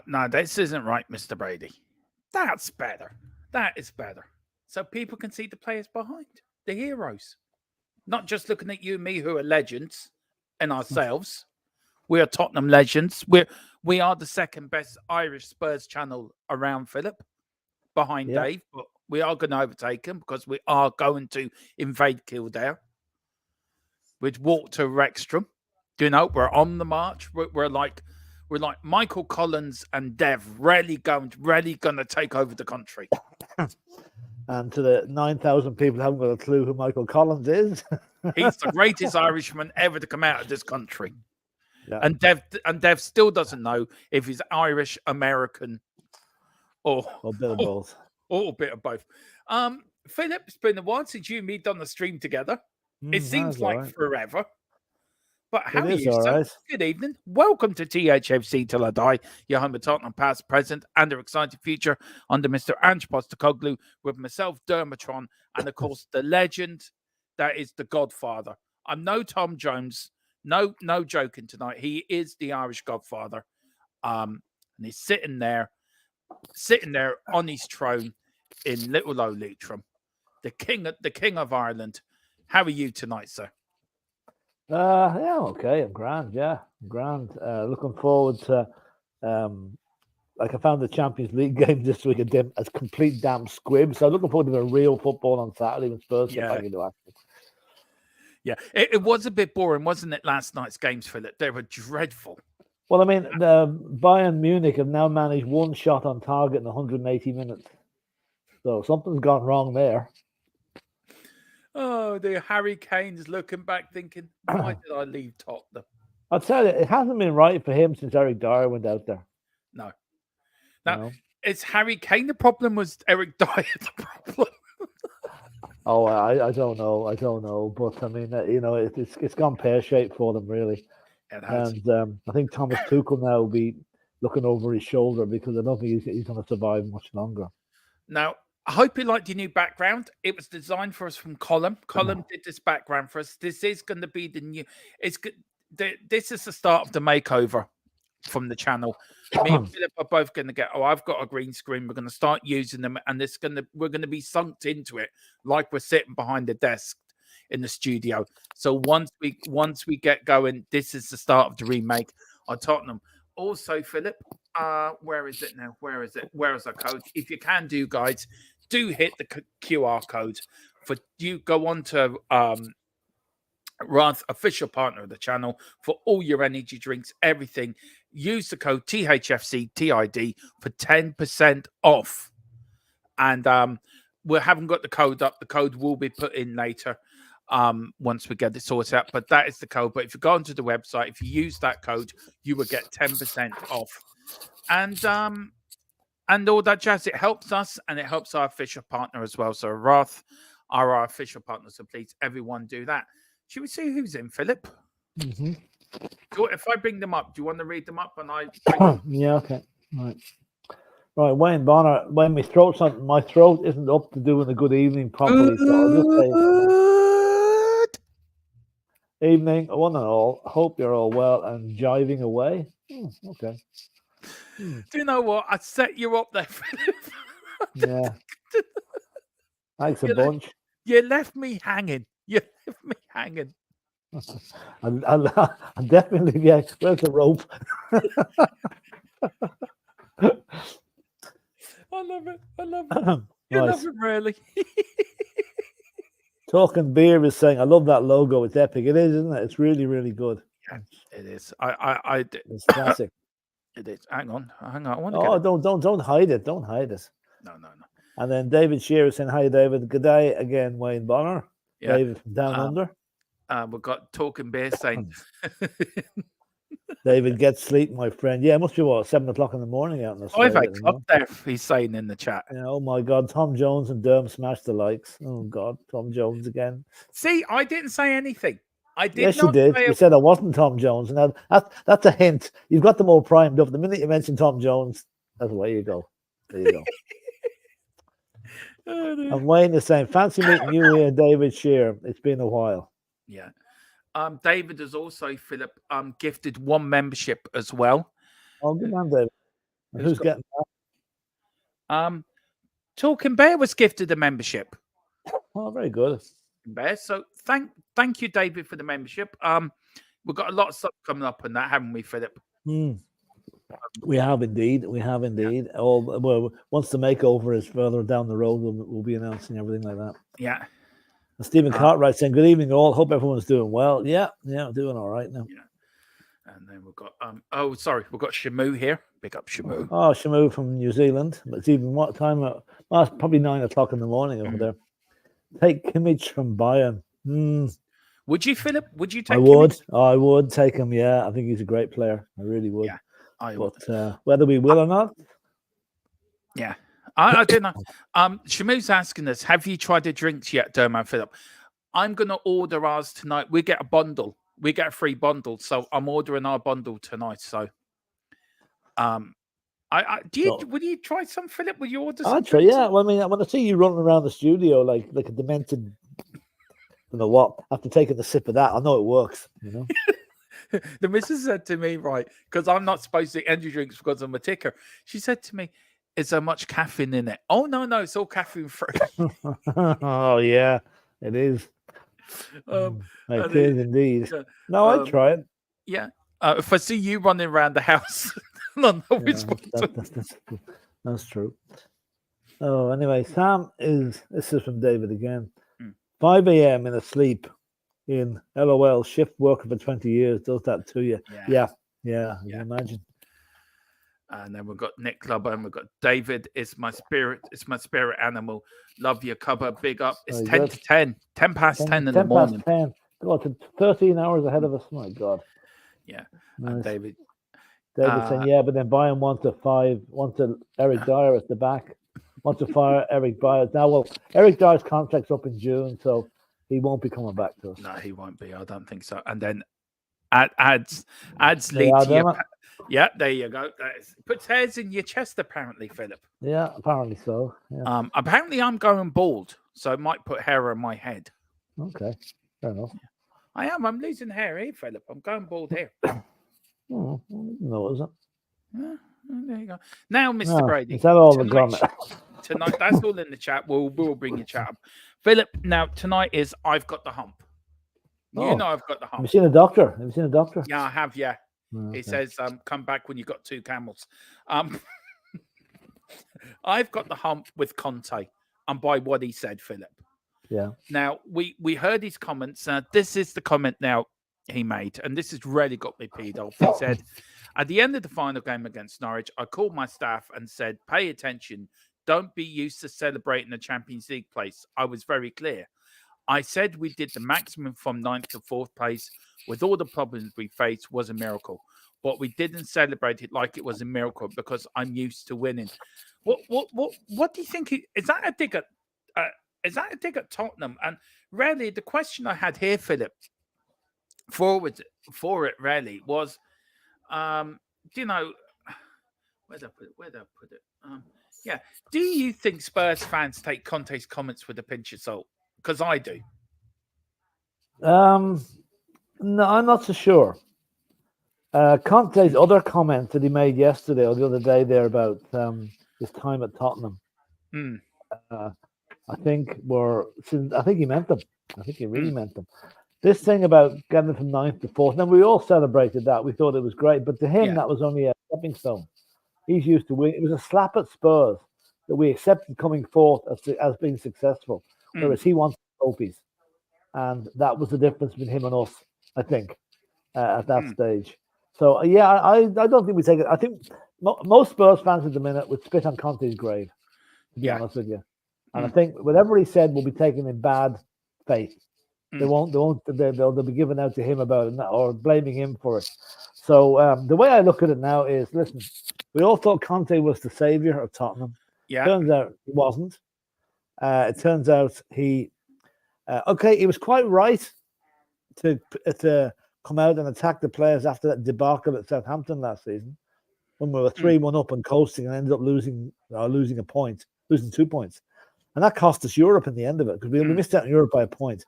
No, this isn't right, Mr. Brady. That's better. That is better. So people can see the players behind, the heroes. Not just looking at you and me, who are legends, and ourselves. We are Tottenham legends. We are the second best Irish Spurs channel around, Philip, behind Dave. But We are going to overtake them because we are going to invade Kildare. We'd walk to Wrexham. You know, we're on the march. We're like Michael Collins and Dev, really going to take over the country. And to the 9,000 people who haven't got a clue who Michael Collins is, he's the greatest Irishman ever to come out of this country. Yeah. And Dev still doesn't know if he's Irish, American, or a bit of both. Or a bit of both. Philip, it's been a while since you and me done the stream together. It seems like forever. But how are you, sir? Right. Good evening. Welcome to THFC Till I Die, your home of Tottenham past, present, and their exciting future under Mr. Ange Postecoglou with myself, DERMOTRON, and of course the legend that is the Godfather. I'm no Tom Jones. No joking tonight. He is the Irish Godfather. And he's sitting there on his throne in Little Old Leitrim, the king of Ireland. How are you tonight, sir? Yeah, okay. I'm grand. Yeah, I'm grand. Looking forward to like I found the Champions League game this week a complete damn squib. So looking forward to the real football on Saturday when Spurs get back into action. Yeah, it was a bit boring, wasn't it? Last night's games, Philip, they were dreadful. Well, I mean, the Bayern Munich have now managed one shot on target in 180 minutes. So something's gone wrong there. Oh, the Harry Kane's looking back thinking, why did I leave Tottenham? I'll tell you, it hasn't been right for him since Eric Dyer went out there. No. Now, it's Harry Kane the problem, was Eric Dyer the problem? Oh, I don't know. But, I mean, it's gone pear-shaped for them, really. It has. And I think Thomas Tuchel now will be looking over his shoulder because I don't think he's going to survive much longer. Now, I hope you liked your new background. It was designed for us from Colin. Colin did this background for us. This is going to be the new. This is the start of the makeover from the channel. Me and Philip are both going to get. Oh, I've got a green screen. We're going to start using them, and we're going to be sunk into it like we're sitting behind the desk in the studio. So once we get going, this is the start of the remake on Tottenham. Also, Philip, where is it now? Where is it? Where is our code? If you can do, guys, do hit the QR code. For you, go on to RANT, official partner of the channel, for all your energy drinks, everything. Use the code THFCTID for 10% off. And we haven't got the code up. The code will be put in later once we get it sorted out. But that is the code. But if you go onto the website, if you use that code, you will get 10% off. And all that jazz. It helps us and it helps our official partner as well. So RANT are our official partner. So please, everyone, do that. Should we see who's in, Philip? Mm-hmm. If I bring them up, do you want to read them up? And yeah, okay. Right, Wayne Bonner. When my throat isn't up to doing a good evening properly. So I'll just say evening, one and all. Hope you're all well and jiving away. Okay. Do you know what? I set you up there, Philip. Yeah. Thanks a bunch. You left me hanging. I'll definitely, yeah. Where's the rope? I love it. You love it, really. Talking Beer is saying, I love that logo. It's epic. It is, isn't it? It's really, really good. Yeah, it is. It's classic. It is. Hang on. I don't hide it. Don't hide it. No. And then David Shearer saying, hi, David. Good day again, Wayne Bonner. Yeah. David from Down Under. We've got Talking Beer saying, David, get sleep, my friend. Yeah, it must be 7 o'clock in the morning out in the 5 o'clock there, he's saying in the chat. Yeah, oh my God, Tom Jones and Derm smashed the likes. Oh God, Tom Jones again. See, I didn't say anything. Yes, you did. You said I wasn't Tom Jones. And that's a hint. You've got them all primed up. The minute you mention Tom Jones, that's the way you go. There you go. And Wayne is saying, fancy meeting you here, David Shearer. It's been a while. Yeah. David has also, Philip, gifted one membership as well. Oh, good man, David. And who's getting that? Talking Bear was gifted a membership. Oh, very good. Bear. So thank you, David, for the membership. We've got a lot of stuff coming up on that, haven't we, Philip? We have indeed. We have indeed. Well, once the makeover is further down the road, we'll be announcing everything like that. Yeah. And Stephen Cartwright saying, "Good evening, all. Hope everyone's doing well." Yeah, doing all right now. Yeah. And then we've got we've got Shamu here. Big up Shamu. Oh, Shamu from New Zealand. It's even what time? It's probably 9 o'clock in the morning over there. Take Kimmich from Bayern. Would you, Philip? Would you take? I would take him. Yeah, I think he's a great player. I really would. Yeah, I would. Whether we will or not. Yeah, I don't know. Shamu's asking us, have you tried the drinks yet, Dermo Philip? I'm going to order ours tonight. We get a bundle. We get a free bundle. So I'm ordering our bundle tonight. So, would you try some, Philip? Would you order some? I'd try, yeah. Well, I mean, when I see you running around the studio like a demented, you know what, after taking a sip of that, I know it works, you know. The missus said to me, right, because I'm not supposed to energy drinks because I'm a ticker. She said to me, is there much caffeine in it? Oh, no, it's all caffeine free. Oh, yeah, it is. It is indeed. No, I'd try it. Yeah. If I see you running around the house, that's true. Oh, anyway, this is from David again. 5 a.m. in a sleep in LOL, shift worker for 20 years does that to you. Yeah, you can imagine. And then we've got Nick Clubber and we've got David. It's my spirit animal. Love your cover. Big up. It's 10 to 10. 10 past 10 in the morning. 10. God, 13 hours ahead of us. My God. Yeah. Nice. And David saying, yeah, but then Bayern wants Eric Dyer at the back. Wants to fire Eric Dyer. Now, well, Eric Dyer's contract's up in June, so he won't be coming back to us. No, he won't be. I don't think so. And then adds lead to your... Yeah, there you go. Puts hairs in your chest, apparently, Philip. Yeah, apparently so. Yeah. Apparently, I'm going bald, so it might put hair on my head. Okay, fair enough. I am. I'm losing hair here, Philip. I'm going bald here. No, is it? Yeah, there you go. Now, Mr. Brady. Is that all the comment? Tonight, that's all in the chat. We'll bring your chat up. Philip, now, tonight is I've Got the Hump. You know I've got the hump. Have you seen a doctor? Yeah, I have, yeah. Okay. He says, come back when you've got 2 camels. I've got the hump with Conte, and by what he said, Philip. Yeah. Now, we heard his comments. This is the comment now he made, and this has really got me peed off. He said, at the end of the final game against Norwich, I called my staff and said, pay attention. Don't be used to celebrating the Champions League place. I was very clear. I said we did the maximum from 9th to 4th place with all the problems we faced was a miracle. But we didn't celebrate it like it was a miracle because I'm used to winning. What do you think? Is that a dig at? Is that a dig at Tottenham? And really, the question I had here, Philip, for it really was, you know, where did I put it? Yeah. Do you think Spurs fans take Conte's comments with a pinch of salt? Because I do. No, I'm not so sure. Conte's other comments that he made yesterday or the other day there about his time at Tottenham, I think he meant them. I think he really meant them. This thing about getting from 9th to 4th, and we all celebrated that. We thought it was great, but to him, that was only a stepping stone. He's used to win. It was a slap at Spurs that we accepted coming 4th as being successful, whereas he wants trophies. And that was the difference between him and us, I think, at that stage. So, yeah, I don't think we take it. I think most Spurs fans at the minute would spit on Conte's grave, to be honest with you. And I think whatever he said will be taken in bad faith. They'll be given out to him about it or blaming him for it. So the way I look at it now is, listen, we all thought Conte was the savior of Tottenham. Yeah. Turns out he wasn't. It turns out he was quite right to come out and attack the players after that debacle at Southampton last season, when we were 3-1 up and coasting and ended up losing 2 points. And that cost us Europe in the end of it, because we missed out on Europe by a point.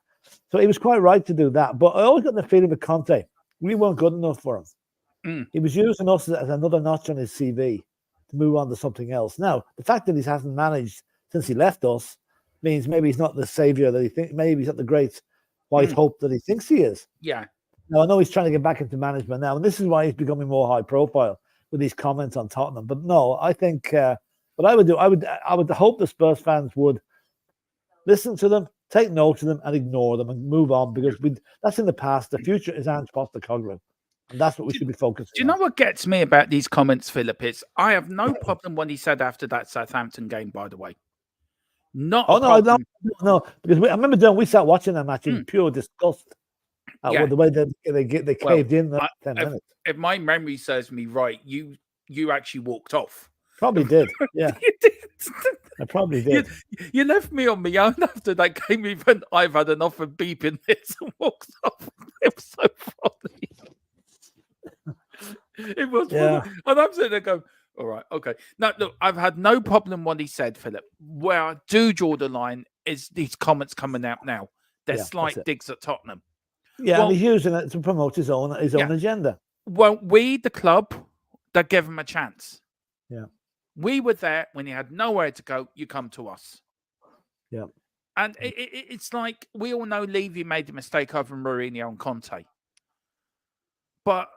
So he was quite right to do that. But I always got the feeling with Conte, we weren't good enough for him. He was using us as another notch on his CV to move on to something else. Now, the fact that he hasn't managed since he left us means maybe he's not the savior that he thinks. Maybe he's not the great white hope that he thinks he is. Yeah. Now, I know he's trying to get back into management now, and this is why he's becoming more high profile, with these comments on Tottenham. But no, I think what I would do, I would hope the Spurs fans would listen to them, take note of them, and ignore them and move on, because that's in the past. The future is Ange Postecoglou, and that's what we should be focusing on. Do you know what gets me about these comments, Philip? Is I have no problem what he said after that Southampton game, by the way. No, because I remember we sat watching that match in pure disgust at the way they caved in that 10 minutes. If my memory serves me right, you actually walked off. Probably did. Yeah. You did. I probably did. You left me on my own after that game. Even I've had enough of beeping this and walked off. It was so funny. It was funny. And I'm sitting there going, all right, okay. Now, look, I've had no problem what he said, Philip. Where I do draw the line is these comments coming out now. They're slight digs at Tottenham. Yeah, and he's using it to promote his own agenda. Well, we, the club, that gave him a chance. Yeah. We were there when he had nowhere to go. You come to us. Yeah. And it's like, we all know Levy made the mistake over Mourinho and Conte. But,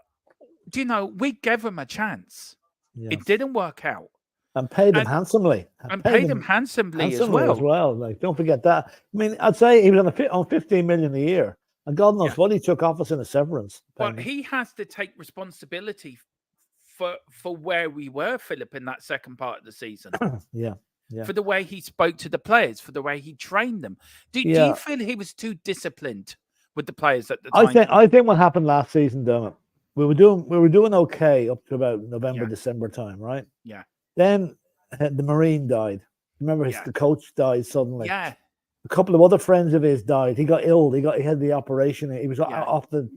do you know, we gave him a chance. Yeah. It didn't work out. And paid him handsomely. And paid him handsomely as well. Like, don't forget that. I mean, I'd say he was on 15 million a year. And God knows what he took off us in a severance payment. Well, he has to take responsibility for where we were, Philip, in that second part of the season. Yeah. For the way he spoke to the players, for the way he trained them. Do you feel he was too disciplined with the players at the time? I think what happened last season, Dermot, we were doing okay up to about November, December time, right? Yeah. Then the Marine died. Remember, the coach died suddenly. Yeah. A couple of other friends of his died. He got ill. He had the operation. He was off the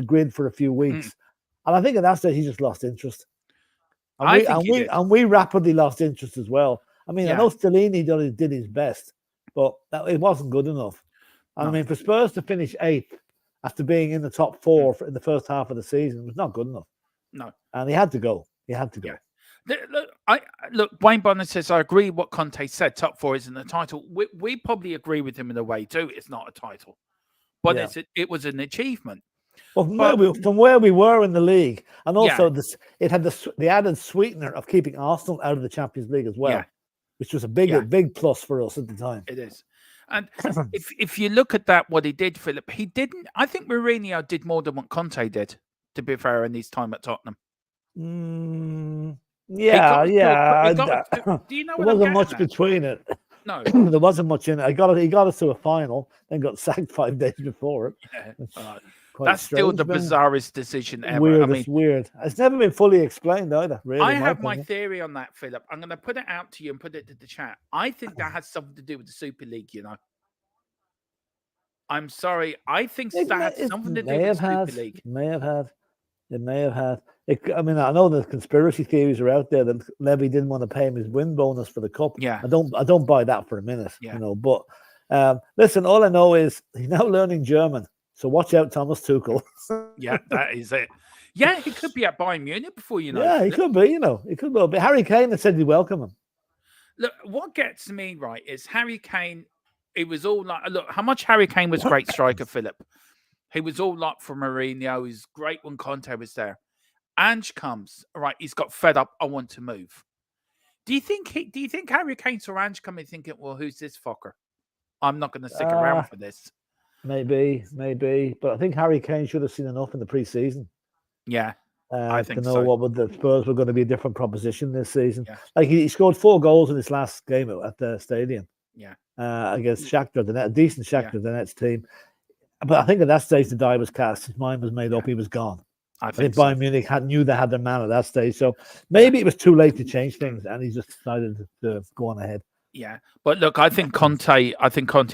grid for a few weeks. And I think at that stage he just lost interest. And we rapidly lost interest as well. I mean, I know Stellini did his best, but it wasn't good enough. I mean, for Spurs to finish 8th after being in the top 4 in the first half of the season was not good enough. No. And he had to go. Yeah. Look, Wayne Bonner says, I agree what Conte said. Top 4 isn't a title. We probably agree with him in a way too. It's not a title, but it was an achievement. Well, from where we were in the league, and also it had the added sweetener of keeping Arsenal out of the Champions League as well, which was a big plus for us at the time. It is. And if you look at that, what he did, Philip, he didn't. I think Mourinho did more than what Conte did, to be fair, in his time at Tottenham. Do you know what there wasn't much between it. No, there wasn't much in it. He got us to a final, then got sacked 5 days before it. Yeah. That's still the bizarrest decision ever. Weird. It's never been fully explained either. Really, I have my theory on that, Philip. I'm going to put it out to you and put it to the chat. I think that has something to do with the Super League. You know, I'm sorry. I think that has something to do with the Super League. It may have had. I mean, I know the conspiracy theories are out there that Levy didn't want to pay him his win bonus for the cup. Yeah, I don't buy that for a minute. Yeah. You know, but listen, all I know is he's now learning German. So watch out, Thomas Tuchel. Yeah, that is it. Yeah, he could be at Bayern Munich before you know. Yeah, he could be. You know, he could be. But Harry Kane had said he'd welcome him. Look, what gets me right is Harry Kane. It was all like, look, how much Harry Kane was great striker, Philip. He was all up for Mourinho. He was great when Conte was there. Ange comes, all right. He's got fed up. I want to move. Do you think Harry Kane saw Ange coming thinking, well, who's this fucker? I'm not going to stick around for this. Maybe, but I think Harry Kane should have seen enough in the pre-season. Yeah, I think to know what the Spurs were going to be a different proposition this season. Yeah. Like he scored 4 goals in his last game at the stadium. Yeah, against Shakhtar Donetsk, a decent Shakhtar Donetsk team. But I think at that stage the die was cast. His mind was made up. He was gone. I think Bayern Munich knew they had their man at that stage. So maybe it was too late to change things, and he just decided to go on ahead. Yeah, but look, I think Conte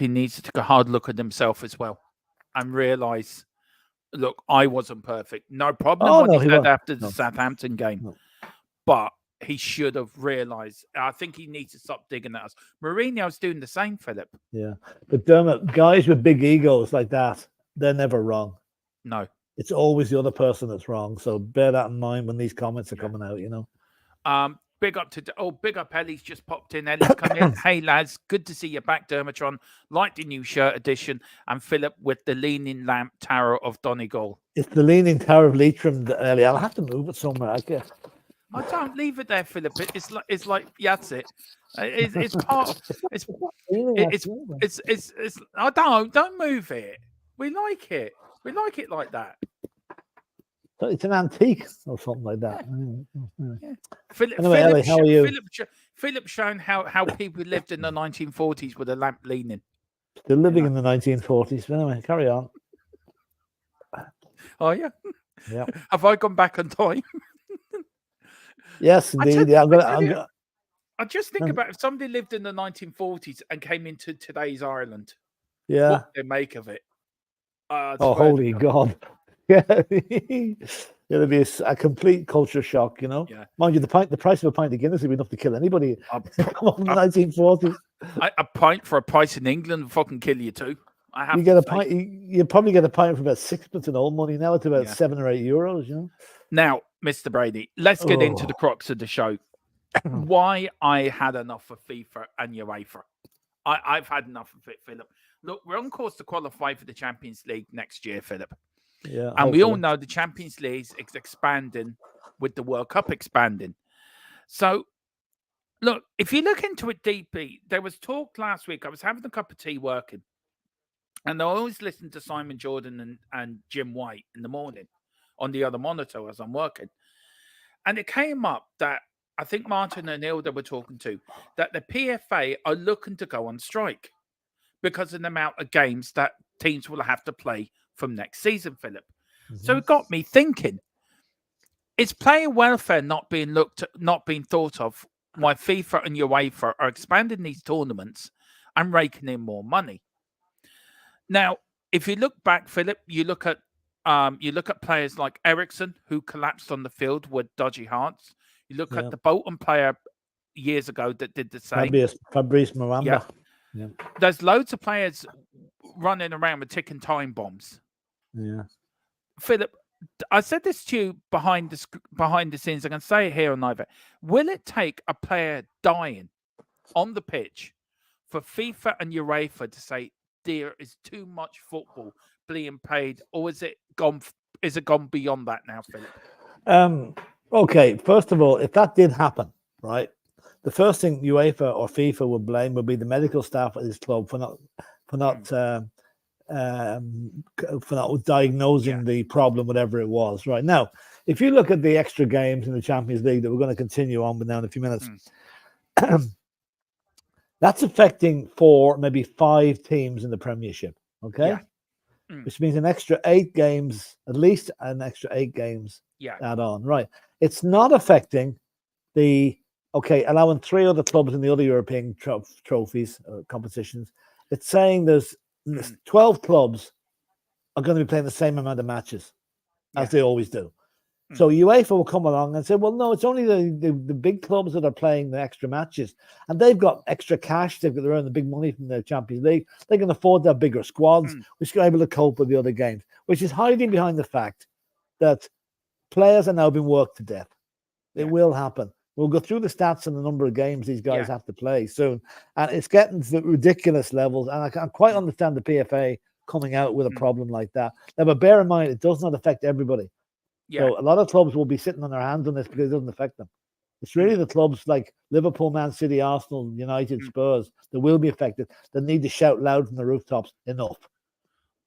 needs to take a hard look at himself as well and realise, look, I wasn't perfect. No problem he said after the Southampton game. But he should have realised. I think he needs to stop digging at us. Mourinho's doing the same, Philip. Yeah, but Dermot, guys with big egos like that, they're never wrong. No. It's always the other person that's wrong. So bear that in mind when these comments are coming out, you know. Big up Ellie's just popped in. Ellie's come in. Hey lads, good to see you back, Dermotron. Like the new shirt edition, and Philip with the Leaning Lamp Tower of Donegal. It's the Leaning Tower of Leitrim, Ellie. I'll have to move it somewhere, I guess. I don't leave it there, Philip. It's like that's it. It's part of it's it's. I don't move it. We like it. We like it like that. So it's an antique or something like that. Yeah. Philip, Anyway, Ellie, how are you? Philip shown how people lived in the 1940s with a lamp leaning. Still living in the 1940s. But anyway, carry on. Oh yeah. Yeah. Have I gone back on time? Yes, indeed. I just think about if somebody lived in the 1940s and came into today's Ireland. Yeah. What they make of it. Oh, holy God. Yeah. It'll be a complete culture shock, you know. Yeah. Mind you, the price of a pint of Guinness would be enough to kill anybody. Come on, from the 1940s. A pint for a price in England will fucking kill you too. You get a pint. You probably get a pint for about £6 in old money. Now it's about €7 or €8. You know. Now, Mr. Brady, let's get into the crux of the show. Why I had enough of FIFA and UEFA. I've had enough of it, Philip. Look, we're on course to qualify for the Champions League next year, Philip. Yeah, and we all know the Champions League is expanding with the World Cup expanding. So, look, if you look into it deeply, there was talk last week. I was having a cup of tea working, and I always listen to Simon Jordan and Jim White in the morning on the other monitor as I'm working. And it came up that I think Martin and Hilda were talking to, that the PFA are looking to go on strike because of the amount of games that teams will have to play from next season, Philip. So it got me thinking, is player welfare not being thought of why FIFA and UEFA are expanding these tournaments and raking in more money? Now, if you look back, Philip, you look at players like Ericsson, who collapsed on the field with dodgy hearts. You look at the Bolton player years ago that did the same. Fabrice Muamba. Yeah. There's loads of players running around with ticking time bombs. Yeah. Philip, I said this to you behind the scenes. I can say it here on live. Will it take a player dying on the pitch for FIFA and UEFA to say there is too much football being paid, or is it gone beyond that now, Philip? Okay, first of all, if that did happen, right, the first thing UEFA or FIFA would blame would be the medical staff at this club for not diagnosing the problem, whatever it was. Right now, if you look at the extra games in the Champions League that we're going to continue on with now in a few minutes, that's affecting 4, maybe 5 teams in the Premiership. Okay, which means an extra 8 games, at least an extra 8 games add on. Right, it's not affecting allowing 3 other clubs in the other European trophies competitions. It's saying there's 12 clubs are going to be playing the same amount of matches as they always do. So UEFA will come along and say, well, no, it's only the big clubs that are playing the extra matches. And they've got extra cash. They're earning the big money from the Champions League. They can afford to have bigger squads, which are able to cope with the other games, which is hiding behind the fact that players are now being worked to death. It will happen. We'll go through the stats and the number of games these guys have to play soon. And it's getting to ridiculous levels. And I can quite understand the PFA coming out with a problem like that. Now, but bear in mind, it does not affect everybody. So a lot of clubs will be sitting on their hands on this because it doesn't affect them. It's really the clubs like Liverpool, Man City, Arsenal, United, Spurs that will be affected, that need to shout loud from the rooftops, enough.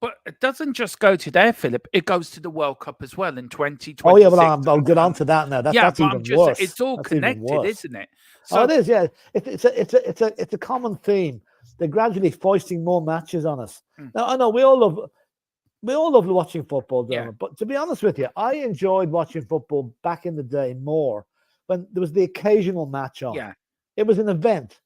But it doesn't just go to there, Philip. It goes to the World Cup as well in 2026. Oh, yeah, well, I'll get on to that now. That's even worse. It's all connected, isn't it? So, it is, yeah. It's a common theme. They're gradually foisting more matches on us. Now, I know we all love watching football, but to be honest with you, I enjoyed watching football back in the day more when there was the occasional match on. Yeah. It was an event.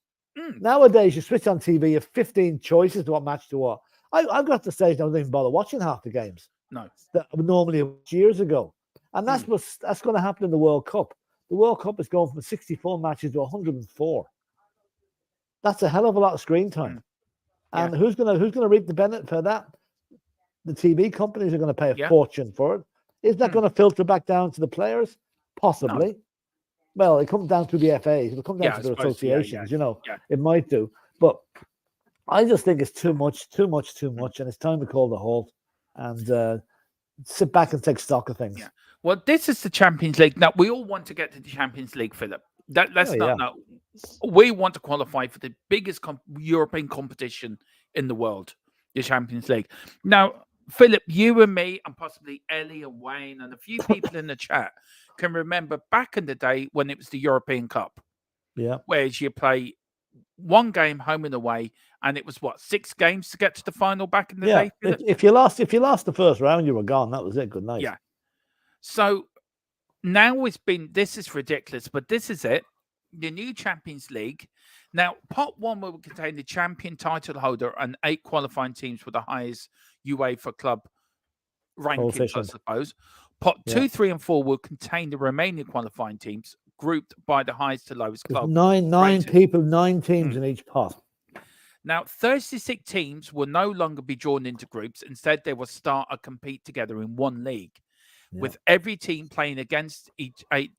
Nowadays, you switch on TV, you have 15 choices to what match to watch. I've got to say, I don't even bother watching half the games. No. That normally years ago. And that's going to happen in the World Cup. The World Cup is going from 64 matches to 104. That's a hell of a lot of screen time. And who's gonna reap the benefit for that? The TV companies are going to pay a fortune for it. Is that going to filter back down to the players? Possibly. No. Well, it comes down to the FAs. It'll come down to their associations. It might do. But I just think it's too much, and it's time to call the halt. And sit back and take stock of things. Yeah. Well, this is the Champions League. Now, we all want to get to the Champions League, Philip. Let's not know. We want to qualify for the biggest European competition in the world, the Champions League. Now, Philip, you and me, and possibly Ellie and Wayne, and a few people in the chat can remember back in the day when it was the European Cup. Yeah. Whereas you play one game home and away, and it was what, 6 games to get to the final back in the day? Philip? If you lost the first round, you were gone. That was it. Good night. Yeah. So now this is ridiculous, but this is it. The new Champions League. Now, pot 1 will contain the champion title holder and 8 qualifying teams with the highest UEFA club rankings, I suppose. Pot 2, 3, and 4 will contain the remaining qualifying teams grouped by the highest to lowest club. Nine teams in each pot. Now, 36 teams will no longer be drawn into groups. Instead, they will start and compete together in one league. With every team playing against 8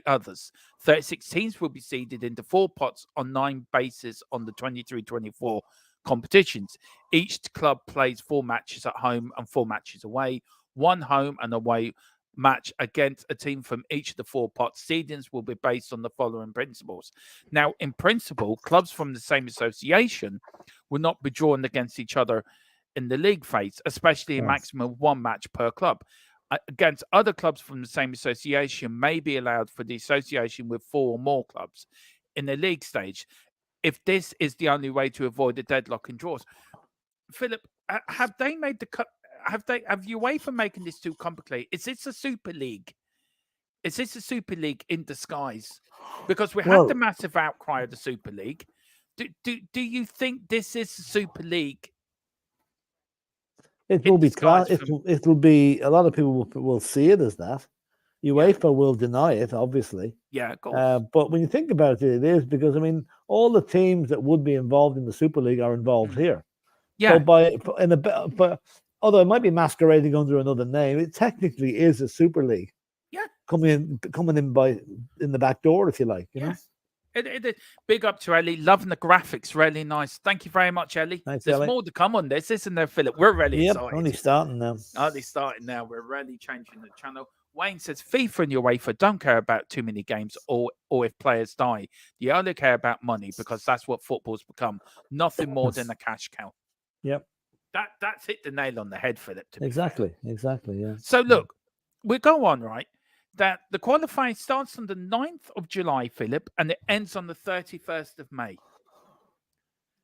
others. 36 teams will be seeded into 4 pots on 9 bases on the 23-24 competitions. Each club plays 4 matches at home and 4 matches away. 1 home and away match against a team from each of the 4 pots. Seedings will be based on the following principles. Now, in principle, clubs from the same association will not be drawn against each other in the league phase, especially a maximum of 1 match per club. Against other clubs from the same association may be allowed for the association with 4 or more clubs in the league stage, if this is the only way to avoid a deadlock in draws. Philip, have they made the cut? Have UEFA making this too complicated? Is this a Super League? Is this a Super League in disguise? Because we had the massive outcry of the Super League. Do you think this is a Super League? It will be class. It will be. A lot of people will see it as that. UEFA will deny it, obviously. Yeah, of course. But when you think about it, it is because all the teams that would be involved in the Super League are involved here. Yeah. So but although it might be masquerading under another name, it technically is a Super League. Yeah. Coming in in the back door, if you like. You know. It big up to Ellie. Loving the graphics. Really nice. Thank you very much, Ellie. Thanks, There's Ellie. more to come on this, isn't there, Philip? We're really excited. Only starting now. We're really changing the channel. Wayne says, FIFA and UEFA don't care about too many games or if players die. You only care about money because that's what football's become. Nothing more than a cash cow. Yep. That's hit the nail on the head, Philip. Exactly, yeah. So look, we go on, right? That the qualifying starts on the 9th of July, Philip, and it ends on the 31st of May.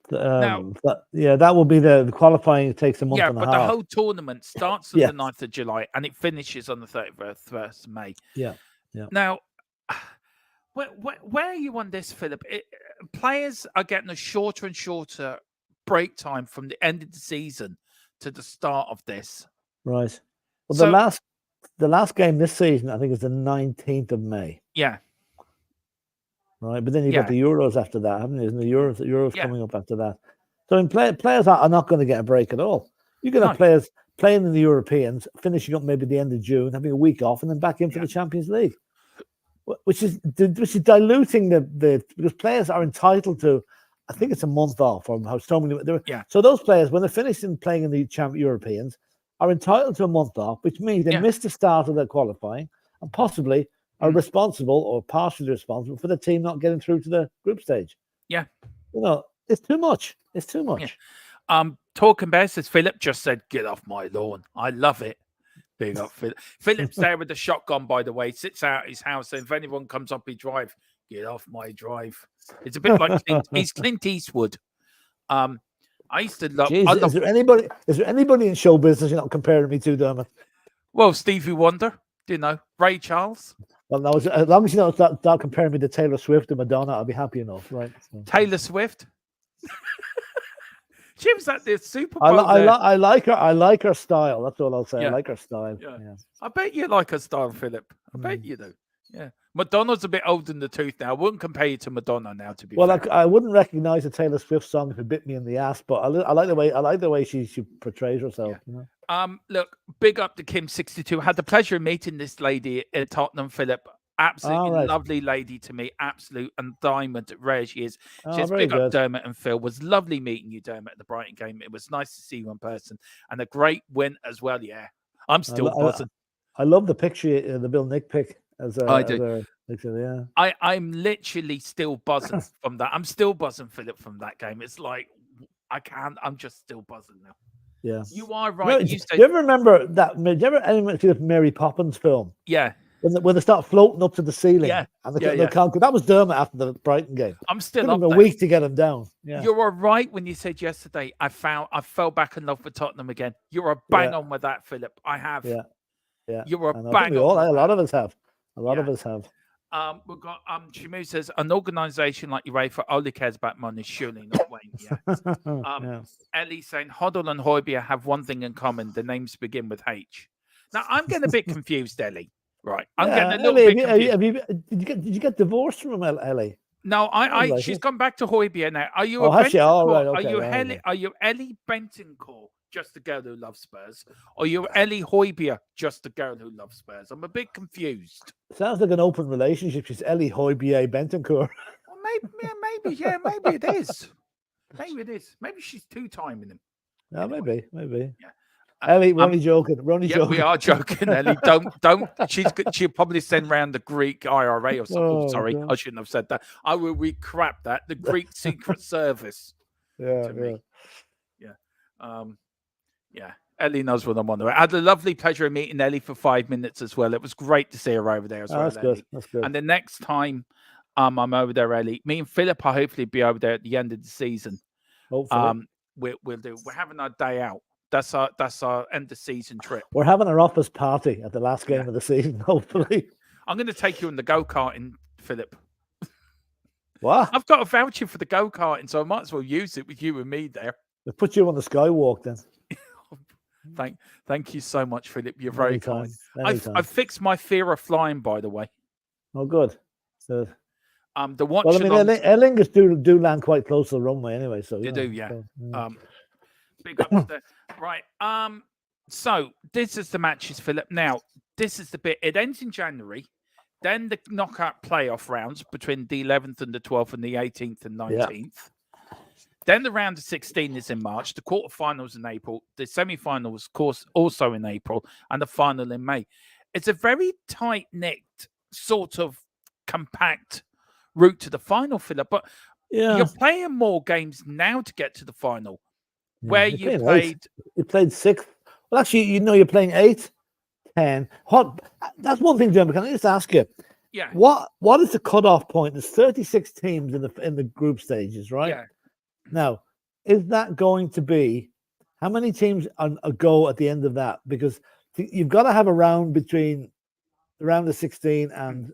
That will be the qualifying. It takes a month and a half. Yeah, but the whole tournament starts on the 9th of July and it finishes on the 31st of May. Yeah. Now, where are you on this, Philip? Players are getting a shorter and shorter break time from the end of the season to the start of this. Right. Well, the last game this season, I think, is the 19th of May. Yeah. Right, but then you've got the Euros after that, haven't you? Isn't the Euros coming up after that? So players are not going to get a break at all. You're going to have players playing in the Europeans, finishing up maybe the end of June, having a week off, and then back in for the Champions League, which is diluting because players are entitled to, I think it's a month off, or how so many. So those players, when they're finishing playing in the Europeans, are entitled to a month off, which means they missed the start of their qualifying and possibly are responsible or partially responsible for the team not getting through to the group stage. Yeah. It's too much. It's too much. Yeah. Talking Bear says, Philip just said, get off my lawn. I love it. Big up, Philip. Philip's there with the shotgun, by the way, sits out his house. And if anyone comes up his drive, get off my drive. It's a bit like he's Clint Eastwood. I used to love. Jeez, is there anybody in show business you're not comparing me to, Dermot? Well, Stevie Wonder, Ray Charles. Well, no, as long as you don't start comparing me to Taylor Swift and Madonna, I'll be happy enough, right? So. Taylor Swift. She was at the Super Bowl. I like her. I like her style. That's all I'll say. Yeah. I like her style. Yeah. I bet you like her style, Philip. I bet you do. Yeah. Madonna's a bit old in the tooth now. I wouldn't compare you to Madonna now, to be fair. I wouldn't recognize a Taylor Swift song if it bit me in the ass, but I like the way she portrays herself. Yeah. Look, big up to Kim62. Had the pleasure of meeting this lady at Tottenham, Philip. Absolutely lovely lady to me. Absolute and diamond, rare she is. She's big up Dermot and Phil. Was lovely meeting you, Dermot, at the Brighton game. It was nice to see you in person and a great win as well. Yeah. I'm still buzzing. I love the picture, the Bill Nick pick as I a do. picture. Yeah. I'm literally still buzzing from that. I'm still buzzing, Philip, from that game. It's like I'm just still buzzing now. Yeah. You are right. Do you ever remember that? Do you ever anyone see the Mary Poppins film? Yeah. When they start floating up to the ceiling, Yeah. and they can't. That was Dermot after the Brighton game. I'm still Took up him a there. week to get him down. Yeah. You were right when you said yesterday. I fell back in love with Tottenham again. You were bang on with that, Philip. I have. Yeah. Yeah. You were bang on. A lot of us have. A lot of us have. We've got Shimu says an organisation like UEFA only cares about money, surely not Wayne. Yeah. Ellie saying Hoddle and Højbjerg have one thing in common: the names begin with H. Now I'm getting a bit confused, Ellie. Right, I'm getting a little bit confused. Did you get divorced from Ellie? No, she's gone back to Højbjerg now. Are you? Has she? Oh, right, okay, Are you Ellie Bentancur, just the girl who loves Spurs, or you Ellie Højbjerg, just the girl who loves Spurs? I'm a bit confused. Sounds like an open relationship. She's Ellie Højbjerg Bentancur. Well, maybe it is. Maybe it is. Maybe she's two-timing him. No, anyway. maybe. Yeah. Ellie, we're only joking. Joking. We are joking, Ellie. Don't. She'll probably send round the Greek IRA or something. Oh, sorry, God. I shouldn't have said that. I will recrap that. The Greek Secret Service. Yeah. Yeah. Ellie knows what I'm on. I had a lovely pleasure of meeting Ellie for 5 minutes as well. It was great to see her over there as well. That's good. That's good. And the next time I'm over there, Ellie, me and Philip will hopefully be over there at the end of the season. Hopefully. We'll do. We're having our day out. That's our end of season trip. We're having our office party at the last game of the season, hopefully. I'm going to take you on the go-karting, Philip. What? I've got a voucher for the go-karting, so I might as well use it with you and me there. They'll put you on the skywalk then. Thank you so much, Philip. You're very kind. Anytime. I've fixed my fear of flying, by the way. Oh, good. So, the watch. Well, I mean, Aer Lingus do land quite close to the runway anyway. So they do, yeah. So, big up there. Right. So this is the matches, Philip. Now, this is the bit. It ends in January. Then the knockout playoff rounds between the 11th and the 12th and the 18th and 19th. Yeah. Then the round of 16 is in March. The quarterfinals in April. The semi-finals, of course, also in April, and the final in May. It's a very tight-knit, sort of compact route to the final, Philip. But you're playing more games now to get to the final. Where you played 6. Well, actually, you're playing 8, 10. That's one thing, Dermot. Can I just ask you? Yeah. What is the cutoff point? There's 36 teams in the group stages, right? Yeah. Now, is that going to be how many teams go at the end of that? Because you've got to have a round between the round of 16 and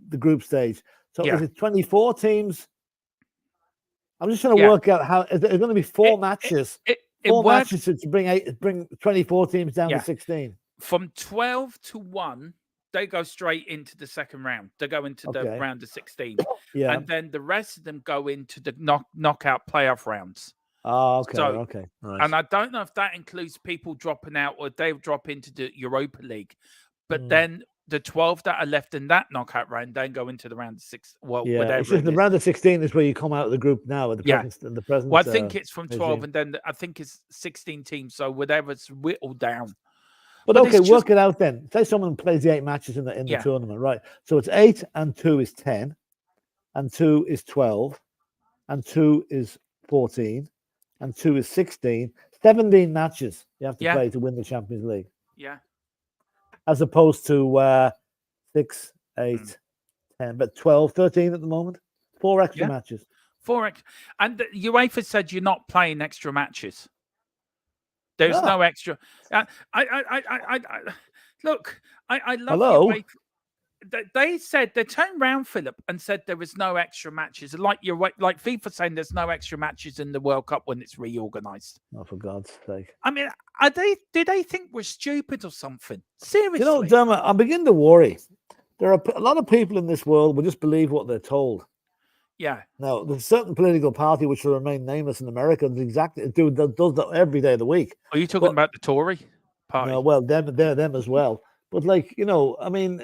the group stage. So is it 24 teams? I'm just trying to work out how is there going to be 4 matches. Four matches to bring 24 teams down to 16. From 12 to 1, they go straight into the second round. They go into the round of 16. Yeah. And then the rest of them go into the knockout playoff rounds. Oh, okay. Okay. Right. And I don't know if that includes people dropping out or they drop into the Europa League. But then the 12 that are left in that knockout round then go into the round of 6. Well, whatever. The round of 16 is where you come out of the group now at the present. Well, I think it's from 12 and then I think it's 16 teams. So whatever's whittled down. But okay, work it out then. Say someone plays the 8 matches in the tournament, right? So it's 8 and 2 is 10, and 2 is 12, and 2 is 14, and 2 is 16. 17 matches you have to play to win the Champions League. Yeah. As opposed to 6, 8, 10, but 12, 13 at the moment. 4 extra matches. 4 extra. And UEFA said you're not playing extra matches. There's no extra. Look. I love. Hello. They said they turned around, Philip, and said there was no extra matches. Like FIFA saying there's no extra matches in the World Cup when it's reorganized. Oh, for God's sake! I mean, did they think we're stupid or something? Seriously, Dermot, I'm beginning to worry. There are a lot of people in this world will just believe what they're told. Yeah. Now, there's a certain political party which will remain nameless in America does that every day of the week. Are you talking about the Tory party? No, well, them as well. But I mean,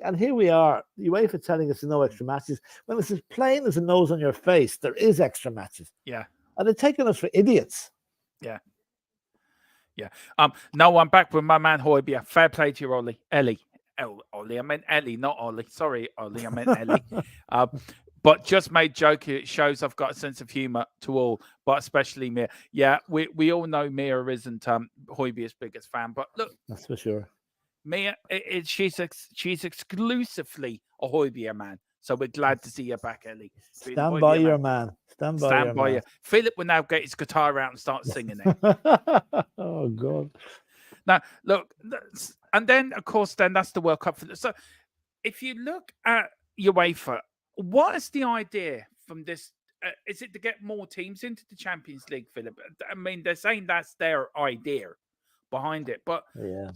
and here we are, UEFA telling us no extra matches. When it's as plain as a nose on your face, there is extra matches. Yeah. And they're taking us for idiots. Yeah. Yeah. No, I'm back with my man Hoybia. Fair play to you, Ollie. Ollie. I meant Ellie, not Ollie. Sorry, Ollie. I meant Ellie. But just made joke. It shows I've got a sense of humour to all, but especially Mia. Yeah, we all know Mia isn't Hoybia's biggest fan, but look, that's for sure. Mia, she's exclusively a Hoybia man. So we're glad to see you back, Ellie. Stand by your man. Stand by you. Philip will now get his guitar out and start singing it. Oh God! Now look, and then of course, then that's the World Cup. So if you look at UEFA, what is the idea from this? Is it to get more teams into the Champions League, Philip? I mean, they're saying that's their idea behind it, but yeah.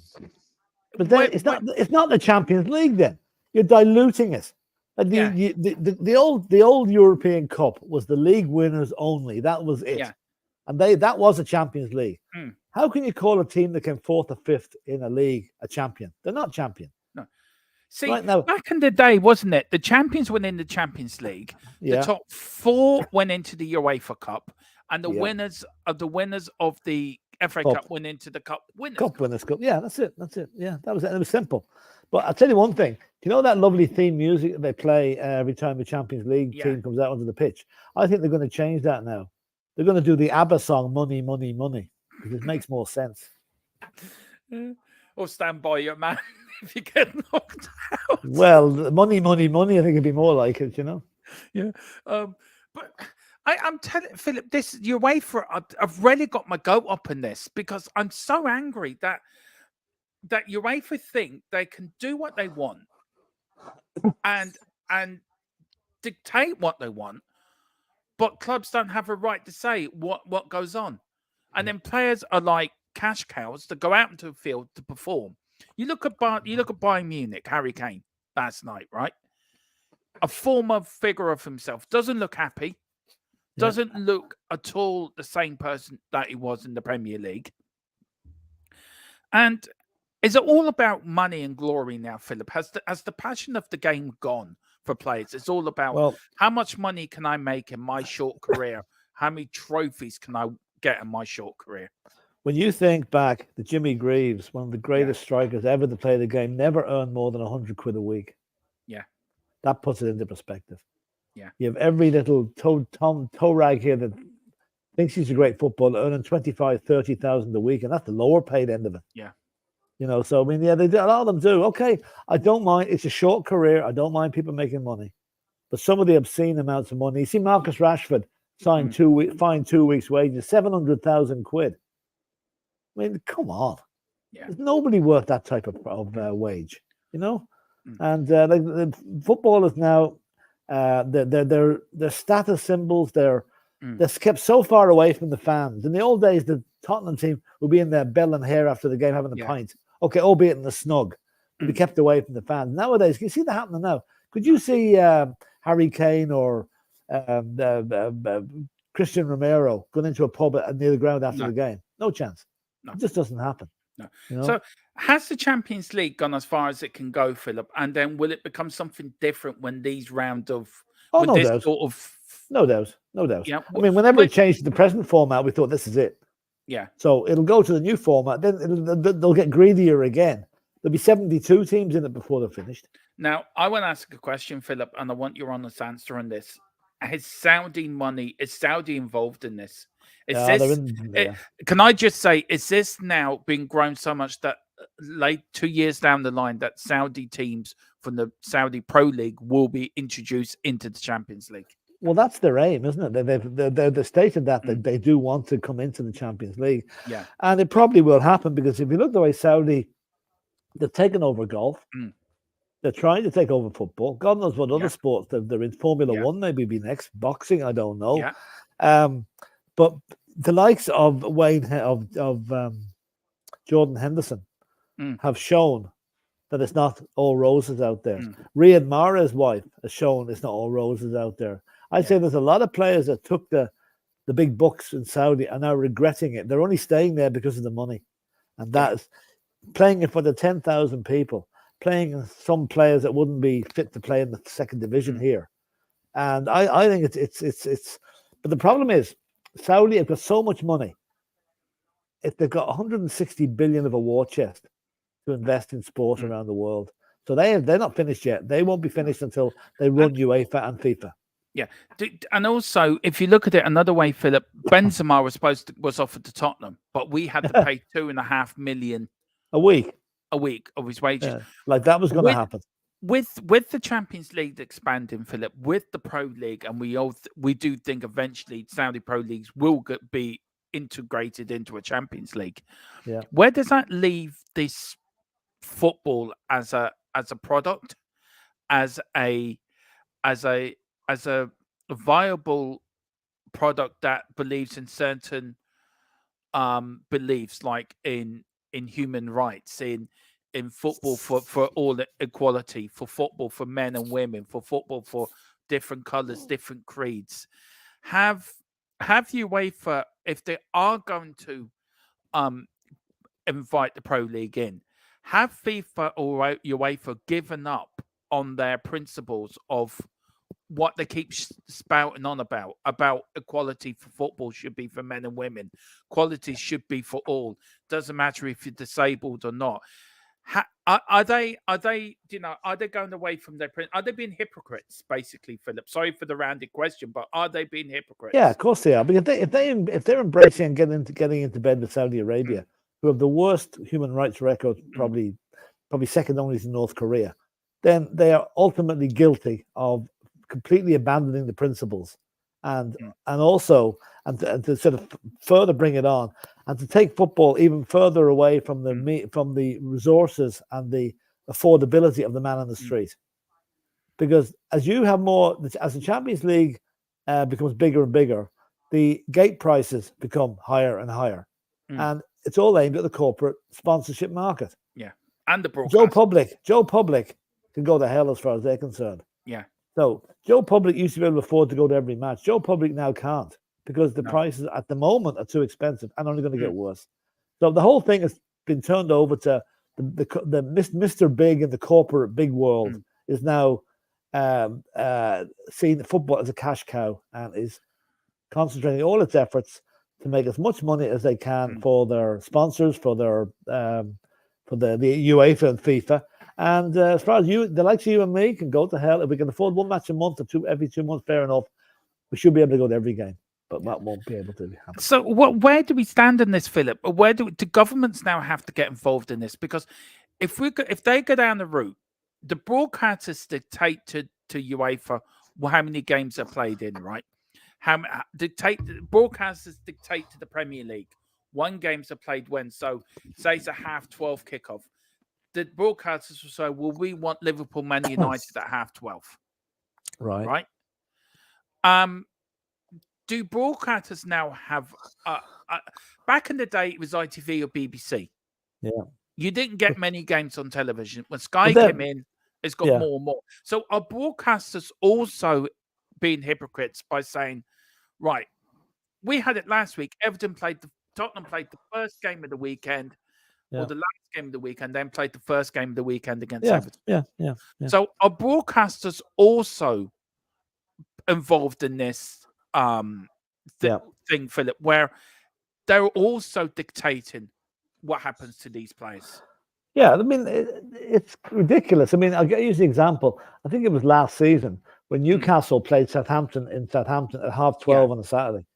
But then it's not the Champions League. Then you're diluting it. The old European Cup was the league winners only. That was it. Yeah. And that was a Champions League. How can you call a team that came 4th or 5th in a league a champion? They're not champion. No. See, right now, back in the day, wasn't it? The champions went in the Champions League. Yeah. The top 4 went into the UEFA Cup, and the winners of the FA Cup went into the Cup Winners' Cup. Yeah, that's it. Yeah, that was it. It was simple. But I'll tell you one thing. You know that lovely theme music that they play every time the Champions League team comes out onto the pitch? I think they're going to change that now. They're going to do the ABBA song, Money, Money, Money, because it makes more sense. Or Stand By Your Man if you get knocked out. Well, Money, Money, Money, I think it'd be more like it, you know? Yeah. But I'm telling Philip, this UEFA, I've really got my goat up in this because I'm so angry that UEFA think they can do what they want and dictate what they want, but clubs don't have a right to say what goes on. And then players are like cash cows that go out into the field to perform. You look at Bayern Munich, Harry Kane last night, right? A former figure of himself, doesn't look happy, doesn't look at all the same person that he was in the Premier League. And is it all about money and glory now, Philip? Has the passion of the game gone for players? It's all about how much money can I make in my short career? How many trophies can I get in my short career? When you think back, the Jimmy Greaves, one of the greatest strikers ever to play the game, never earned more than 100 quid a week. Yeah. That puts it into perspective. Yeah. You have every little toe rag here that thinks he's a great footballer earning 25,000, 30,000 a week, and that's the lower paid end of it. Yeah. You know, so I mean, they do, a lot of them do. Okay, I don't mind. It's a short career. I don't mind people making money, but some of the obscene amounts of money. You see, Marcus Rashford signed 2 weeks' wages, 700,000 quid. I mean, come on. Yeah. There's nobody worth that type of wage, you know. And like the footballers now, their status symbols, they're kept so far away from the fans. In the old days, the Tottenham team would be in their bell and hair after the game having a pint. Okay, albeit in the snug, to be kept away from the fans. Nowadays, can you see that happening now? Could you see Harry Kane or Christian Romero going into a pub near the ground after the game? No chance. No. It just doesn't happen. No. You know? So has the Champions League gone as far as it can go, Philip? And then will it become something different when these round of no doubt. No doubt. Yeah. I mean, whenever it changed to the present format, we thought this is it. Yeah. So it'll go to the new format. Then they'll get greedier again. There'll be 72 teams in it before they're finished. Now, I want to ask a question, Philip, and I want your honest answer on this. Is Saudi involved in this? Can I just say, is this now being grown so much that late 2 years down the line that Saudi teams from the Saudi Pro League will be introduced into the Champions League? Well, that's their aim, isn't it? They've stated that they do want to come into the Champions League. Yeah. And it probably will happen because if you look the way Saudi, they've taken over golf. They're trying to take over football. God knows what other sports they're in. Formula One maybe be next. Boxing, I don't know. Yeah. But the likes of Jordan Henderson have shown that it's not all roses out there. Riyad Mahrez's wife has shown it's not all roses out there. I'd say there's a lot of players that took the big bucks in Saudi and now regretting it. They're only staying there because of the money. And that is playing in front of 10,000 people, playing some players that wouldn't be fit to play in the second division here. And I think it's but the problem is Saudi have got so much money. if they've got 160 billion of a war chest to invest in sport around the world. So they're not finished yet. They won't be finished until they run UEFA and FIFA. Yeah, and also if you look at it another way, Philip, Benzema was offered to Tottenham, but we had to pay 2.5 million a week of his wages. Yeah, like that was going to happen. With the Champions League expanding, Philip, with the Pro League, and we do think eventually Saudi Pro Leagues will be integrated into a Champions League. Yeah, where does that leave this football as a product, as a viable product that believes in certain beliefs, like in human rights, in football for all equality, for football for men and women, for football for different colors, different creeds? Have UEFA, if they are going to invite the Pro League in, have FIFA or UEFA given up on their principles of what they keep spouting on about equality for football should be for men and women, quality should be for all, doesn't matter if you're disabled or not? Are they going away from their print? Are they being hypocrites, basically, Philip? Sorry for the rounded question, but are they being hypocrites? Yeah, of course they are. Because if they're embracing and getting into bed with Saudi Arabia, who have the worst human rights record, probably second only to North Korea, then they are ultimately guilty of completely abandoning the principles, and also to sort of further bring it on, and to take football even further away from the resources and the affordability of the man on the street. Because as the Champions League becomes bigger and bigger, the gate prices become higher and higher, and it's all aimed at the corporate sponsorship market. Yeah, and the broadcast. Joe Public can go to hell as far as they're concerned. Yeah. So Joe Public used to be able to afford to go to every match. Joe Public now can't, because the prices at the moment are too expensive and only going to get worse. So the whole thing has been turned over to the Mr. Big in the corporate big world is now seeing football as a cash cow and is concentrating all its efforts to make as much money as they can for their sponsors, for their for the UEFA and FIFA. And as far as the likes of you and me can go to hell. If we can afford one match a month or every 2 months, fair enough. We should be able to go to every game, but that won't be able to happen. So where do we stand in this, Philip? Where do governments now have to get involved in this? Because if they go down the route, the broadcasters dictate to UEFA how many games are played in, right? Broadcasters dictate to the Premier League one games are played when. So say it's a 12:30 kickoff. The broadcasters will say, well, we want Liverpool Man United at 12:30. Right. Do broadcasters now have back in the day it was ITV or BBC? Yeah. You didn't get many games on television. When Sky came in, it's got more and more. So are broadcasters also being hypocrites by saying, right, we had it last week. Tottenham played the first game of the weekend, or the last game of the weekend, then played the first game of the weekend against Everton. Yeah. So are broadcasters also involved in this thing, Philip, where they're also dictating what happens to these players? Yeah, I mean, it's ridiculous. I mean, I'll use the example. I think it was last season when Newcastle played Southampton at 12:30 on a Saturday.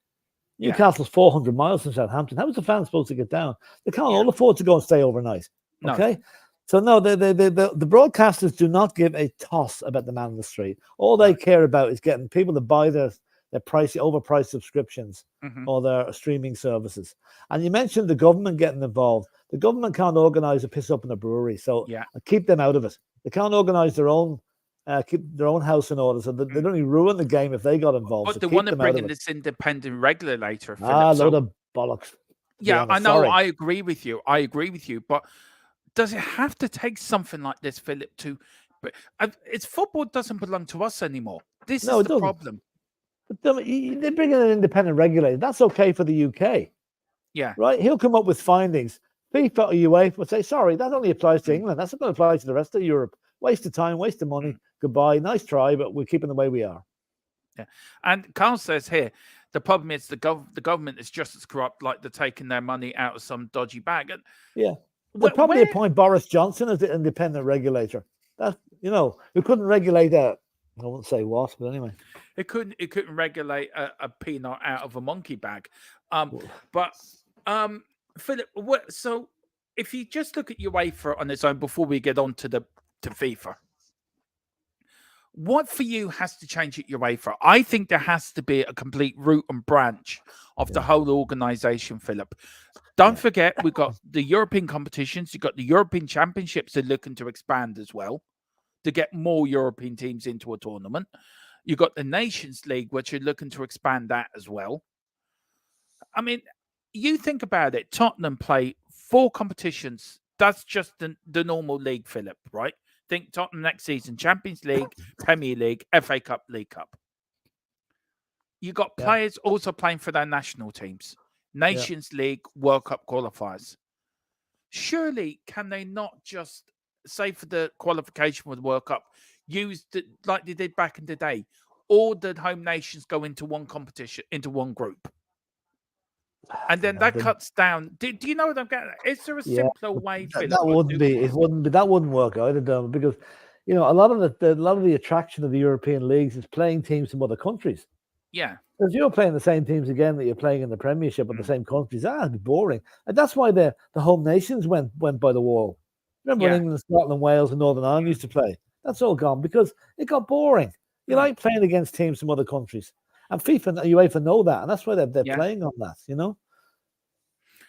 Newcastle's 400 miles from Southampton. How was the fans supposed to get down? They can't all afford to go and stay overnight. Okay? No. So no, the broadcasters do not give a toss about the man on the street. All they care about is getting people to buy their overpriced subscriptions or their streaming services. And you mentioned the government getting involved. The government can't organise a piss up in a brewery, so keep them out of it. They can't organise keep their own house in order, so they'd only ruin the game if they got involved. But so they want to bring in this independent regulator. Load of bollocks. Yeah, I know. Sorry. I agree with you. But does it have to take something like this, Philip? It's football doesn't belong to us anymore. This is the problem. But they bring in an independent regulator. That's okay for the UK. Yeah. Right? He'll come up with findings. FIFA or UEFA will say, sorry, that only applies to England. That's not going to apply to the rest of Europe. Waste of time, waste of money. Goodbye. Nice try, but we're keeping the way we are. Yeah. And Carl says here, The problem is the government is just as corrupt, like they're taking their money out of some dodgy bag. And Yeah. They'd probably appoint Boris Johnson as the independent regulator. That, we couldn't regulate that. I won't say what, but anyway. It couldn't regulate a peanut out of a monkey bag. Philip, so if you just look at UEFA on its own before we get on to FIFA, what for you has to change at UEFA? I think there has to be a complete root and branch of the whole organization, Philip. Don't forget, we've got the European competitions, you've got the European Championships that are looking to expand as well, to get more European teams into a tournament. You've got the Nations League, which are looking to expand that as well. I mean, you think about it, Tottenham play 4 competitions. That's just the normal league, Philip, right? Think Tottenham next season, Champions League, Premier League, FA Cup, League Cup. You got players also playing for their national teams. Nations League, World Cup qualifiers. Surely, can they not just, say for the qualification for the World Cup, use like they did back in the day, all the home nations go into one competition, into one group? And then that cuts down. Do you know what I'm getting at? Is there a simpler way? That wouldn't be. It wouldn't be. That wouldn't work either, because a lot of the attraction of the European leagues is playing teams from other countries. Yeah, because you're playing the same teams again that you're playing in the Premiership in the same countries. It'd be boring, and that's why the home nations went by the wall. Remember when England, Scotland, Wales, and Northern Ireland used to play? That's all gone because it got boring. You like playing against teams from other countries. And FIFA and UEFA know that, and that's why they're playing on that,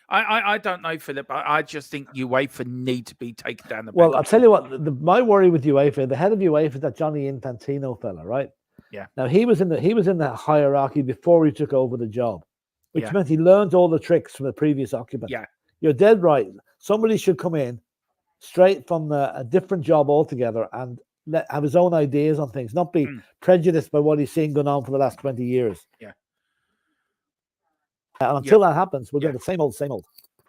I don't know, Philip. I just think UEFA need to be taken down the Well, I'll tell you what, my worry with UEFA, the head of UEFA is that Johnny Infantino fella, right? Yeah. Now, he was in the hierarchy before he took over the job, which meant he learned all the tricks from the previous occupant. Yeah. You're dead right. Somebody should come in straight from a different job altogether and have his own ideas on things, not be prejudiced by what he's seen going on for the last 20 years. Yeah. And until that happens, we're getting the same old.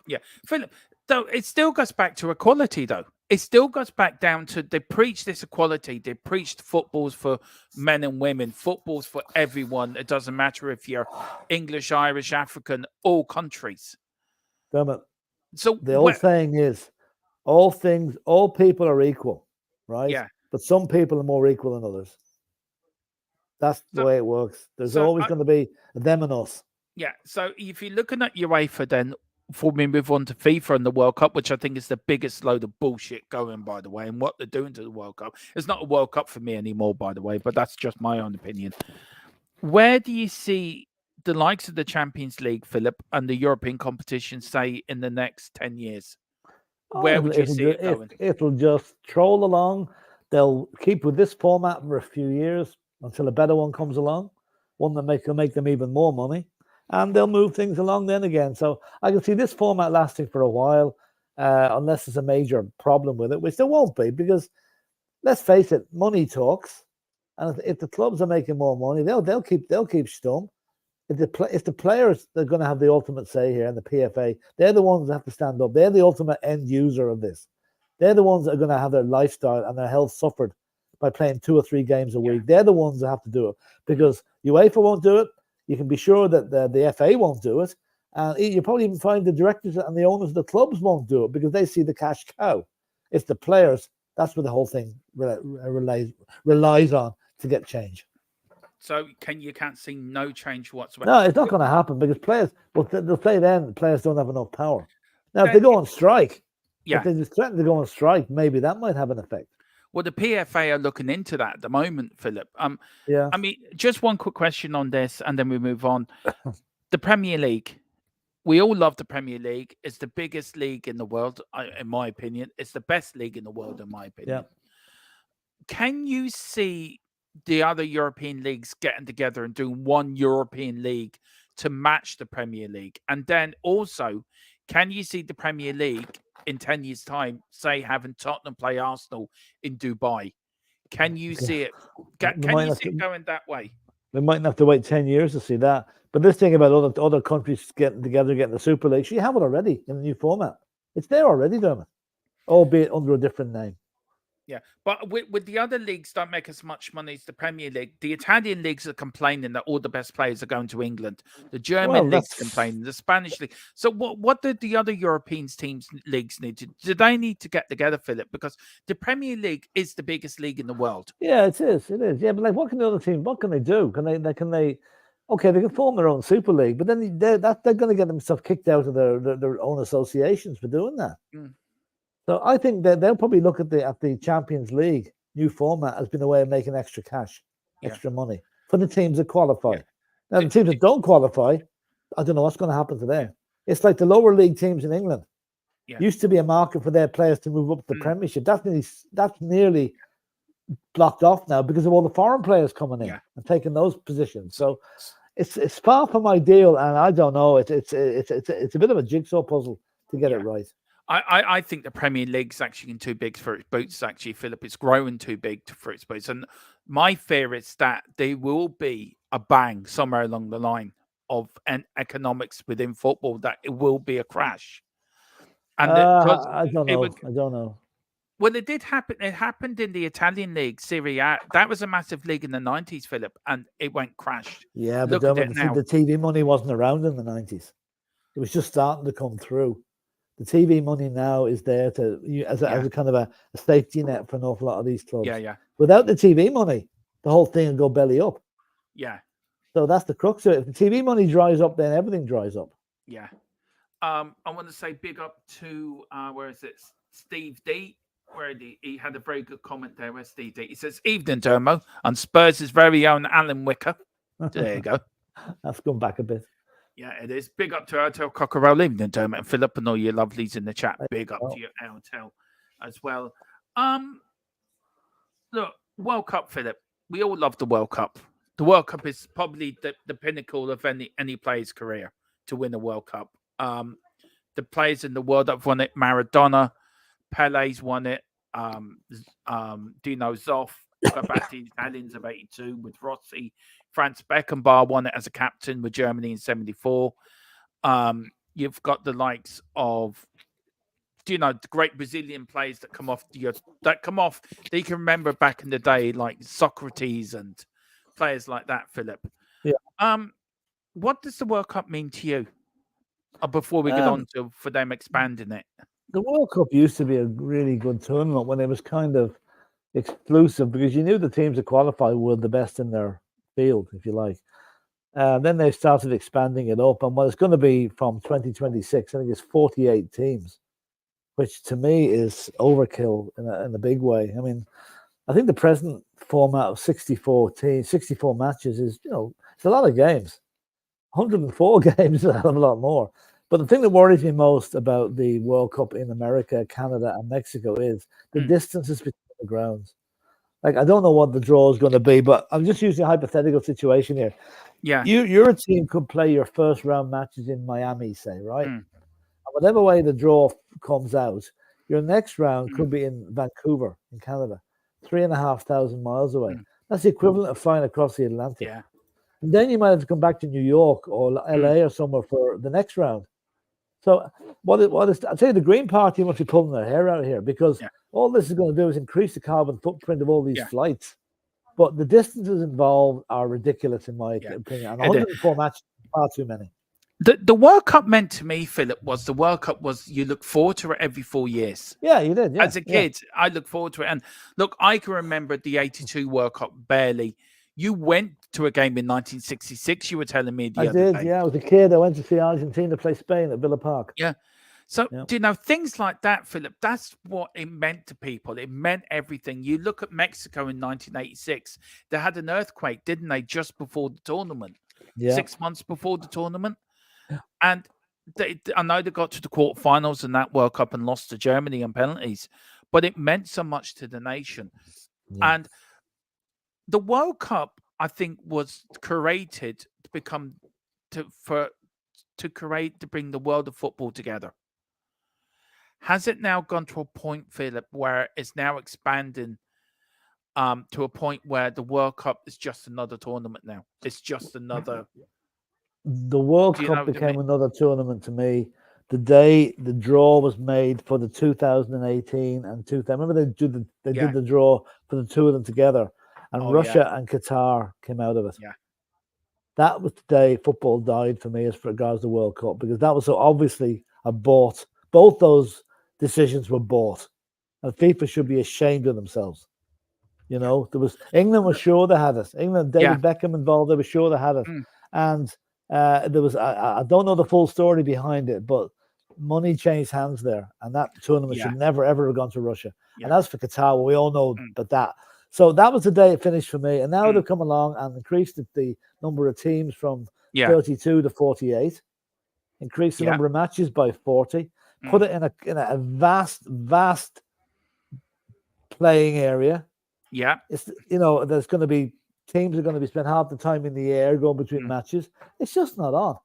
Yeah. Philip, though, it still goes back to equality, though. It still goes back down to they preach this equality. They preached footballs for men and women, footballs for everyone. It doesn't matter if you're English, Irish, African, all countries. Damn it. So the old saying is, all people are equal, right? Yeah. But some people are more equal than others. That's the way it works. There's always going to be them and us. Yeah. So if you're looking at UEFA, then before we move on to FIFA and the World Cup, which I think is the biggest load of bullshit going, by the way, and what they're doing to the World Cup. It's not a World Cup for me anymore, by the way, but that's just my own opinion. Where do you see the likes of the Champions League, Philip, and the European competition, say, in the next 10 years? Where would you see it going? It'll just troll along. They'll keep with this format for a few years until a better one comes along, one that will make them even more money, and they'll move things along then again. So I can see this format lasting for a while, unless there's a major problem with it, which there won't be, because let's face it, money talks, and if the clubs are making more money, they'll keep stum. If the players that are going to have the ultimate say here, and the PFA, they're the ones that have to stand up. They're the ultimate end user of this. They're the ones that are going to have their lifestyle and their health suffered by playing 2 or 3 games a week. They're the ones that have to do it, because UEFA won't do it. You can be sure that the FA won't do it. And you probably even find the directors and the owners of the clubs won't do it, because they see the cash cow. It's the players. That's what the whole thing relies on to get change. So you can't see no change whatsoever? No, it's not going to happen, because players, they'll say then the players don't have enough power. Now, if they go on strike, if they just threaten to go on strike, maybe that might have an effect. Well, the PFA are looking into that at the moment, Philip. I mean, just one quick question on this, and then we move on. The Premier League. We all love the Premier League. It's the biggest league in the world, in my opinion. It's the best league in the world, in my opinion. Yeah. Can you see the other European leagues getting together and doing one European league to match the Premier League? And then also, can you see the Premier League in 10 years' time, say, having Tottenham play Arsenal in Dubai? Can you see it? Can you see it going that way? We mightn't have to wait 10 years to see that. But this thing about other countries getting together, getting the Super League, you have it already in the new format. It's there already, Dermot, albeit under a different name. Yeah, but with the other leagues don't make as much money as the Premier League. The Italian leagues are complaining that all the best players are going to England. The German Well, league's that's complaining. The Spanish league. So what did the other European leagues need to? Do they need to get together, Philip? Because the Premier League is the biggest league in the world. yeah, it is. It is. Yeah, but like, what can the other team? What can they do? Can they? Okay, they can form their own Super League, but then they're going to get themselves kicked out of their own associations for doing that. Mm. So I think that they'll probably look at the Champions League new format as being a way of making extra cash, extra money for the teams that qualify. Yeah. Now, the teams that don't qualify, I don't know what's going to happen to them. It's like the lower league teams in England. Used to be a market for their players to move up to the Premiership. That's nearly blocked off now because of all the foreign players coming in and taking those positions. So it's far from ideal, and I don't know. It's a bit of a jigsaw puzzle to get it right. I think the Premier League's actually too big for its boots, actually, Philip. It's growing too big for its boots. And my fear is that there will be a bang somewhere along the line of an economics within football, that it will be a crash. And I don't know. I don't know. Well, it did happen. It happened in the Italian league, Serie A. That was a massive league in the 90s, Philip, and it went crashed. Yeah, but the TV money wasn't around in the 90s. It was just starting to come through. The TV money now is there as a kind of a safety net for an awful lot of these clubs. Yeah. Without the TV money, the whole thing would go belly up. Yeah. So that's the crux of it. If the TV money dries up, then everything dries up. Yeah. I want to say big up to where is it? Steve D. Where he had a very good comment there. Where's Steve D? He says, "Evening, Dermo, on Spurs' very own Alan Wicker." There you go. That's gone back a bit. Yeah, it is. Big up to Hotel Cockerell, evening, Dermot and Philip, and all your lovelies in the chat. Big up to your hotel as well. Look, World Cup, Philip. We all love the World Cup. The World Cup is probably the pinnacle of any player's career, to win a World Cup. The players in the world that have won it: Maradona, Pele's won it. Dino Zoff. Go back to the Italians of '82 with Rossi. Franz Beckenbauer won it as a captain with Germany in '74. You've got the likes of, the great Brazilian players that come off that you can remember back in the day, like Socrates and players like that, Philip. Yeah. What does the World Cup mean to you? Before we get on to for them expanding it. The World Cup used to be a really good tournament when it was kind of exclusive, because you knew the teams that qualified were the best in their field, if you like. Then they started expanding it up, and what it's going to be from 2026, I think it's 48 teams, which to me is overkill in a big way. I mean, I think the present format of 64 matches is, it's a lot of games. 104 games is a hell of a lot more. But the thing that worries me most about the World Cup in America, Canada, and Mexico is the distances between the grounds. Like, I don't know what the draw is going to be, but I'm just using a hypothetical situation here. Yeah. Your team could play your first round matches in Miami, say, right? And whatever way the draw comes out, your next round could be in Vancouver, in Canada, 3,500 miles away. That's the equivalent of flying across the Atlantic. Yeah. And then you might have to come back to New York or LA or somewhere for the next round. So what is I'd say the Green Party must be pulling their hair out here, because all this is going to do is increase the carbon footprint of all these flights. But the distances involved are ridiculous, in my opinion. And 104 matches is far too many. The World Cup meant to me, Philip, was you look forward to it every 4 years. Yeah, you did. Yeah, as a kid, I look forward to it. And look, I can remember the '82 World Cup barely. You went to a game in 1966. You were telling me the other day. Yeah. I was a kid. I went to see Argentina play Spain at Villa Park. Yeah. So, things like that, Philip, that's what it meant to people. It meant everything. You look at Mexico in 1986. They had an earthquake, didn't they, just before the tournament? Yeah. 6 months before the tournament. Yeah. And I know they got to the quarterfinals in that World Cup and lost to Germany on penalties, but it meant so much to the nation. Yeah. And the World Cup, I think, was created to bring the world of football together. Has it now gone to a point, Philip, where it's now expanding to a point where the World Cup is just another tournament now? It's just another. The World Cup became another tournament to me the day the draw was made for the 2018 and 2000. Remember they did the draw for the two of them together, and Russia and Qatar came out of it. Yeah. That was the day football died for me as regards the World Cup, because that was so obviously a bought. Both those decisions were bought, and FIFA should be ashamed of themselves. You know, England was sure they had it. England, David Beckham involved. They were sure they had it, and there was. I don't know the full story behind it, but money changed hands there, and that tournament should never ever have gone to Russia. And as for Qatar, well, we all know but that. So that was the day it finished for me. And now they've come along and increased the number of teams from 32 to 48, increased the number of matches by 40, put it in a vast playing area. Yeah. It's, you know, there's going to be teams are going to be spent half the time in the air going between matches. It's just not on.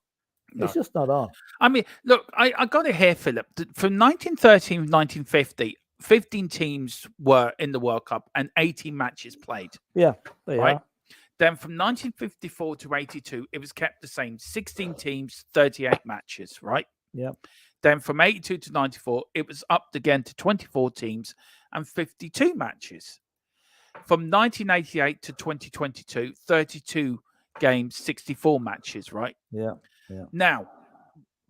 No. It's just not on. I mean, look, I got it here, Philip. From 1913 to 1950, 15 teams were in the World Cup and 18 matches played. Yeah, they right? are. Then from 1954 to 82, it was kept the same. 16 teams, 38 matches, right? Yeah. Then from 82 to 94, it was upped again to 24 teams and 52 matches. From 1988 to 2022, 32 games, 64 matches, right? Yeah. Yeah. Now,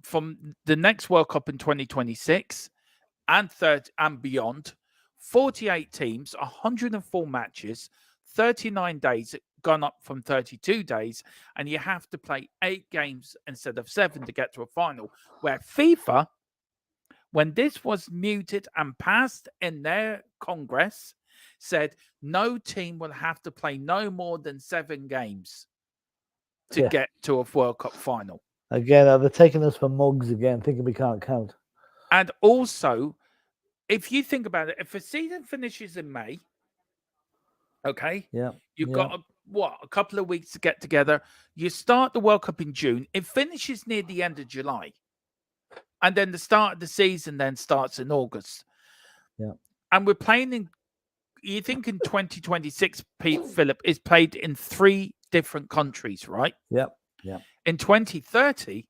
from the next World Cup in 2026 and beyond, 48 teams, 104 matches, 39 days, gone up from 32 days, and you have to play 8 games instead of 7 to get to a final. Where FIFA, when this was muted and passed in their Congress, said no team will have to play no more than 7 games to get to a World Cup final. Again, they're taking us for mugs again, thinking we can't count. And also, if you think about it, if a season finishes in May, okay, you've got a couple of weeks to get together. You start the World Cup in June. It finishes near the end of July. And then the start of the season then starts in August. Yeah. And we're playing in, you think in 2026, Philip, is played in 3 different countries, right? Yeah. Yeah. In 2030,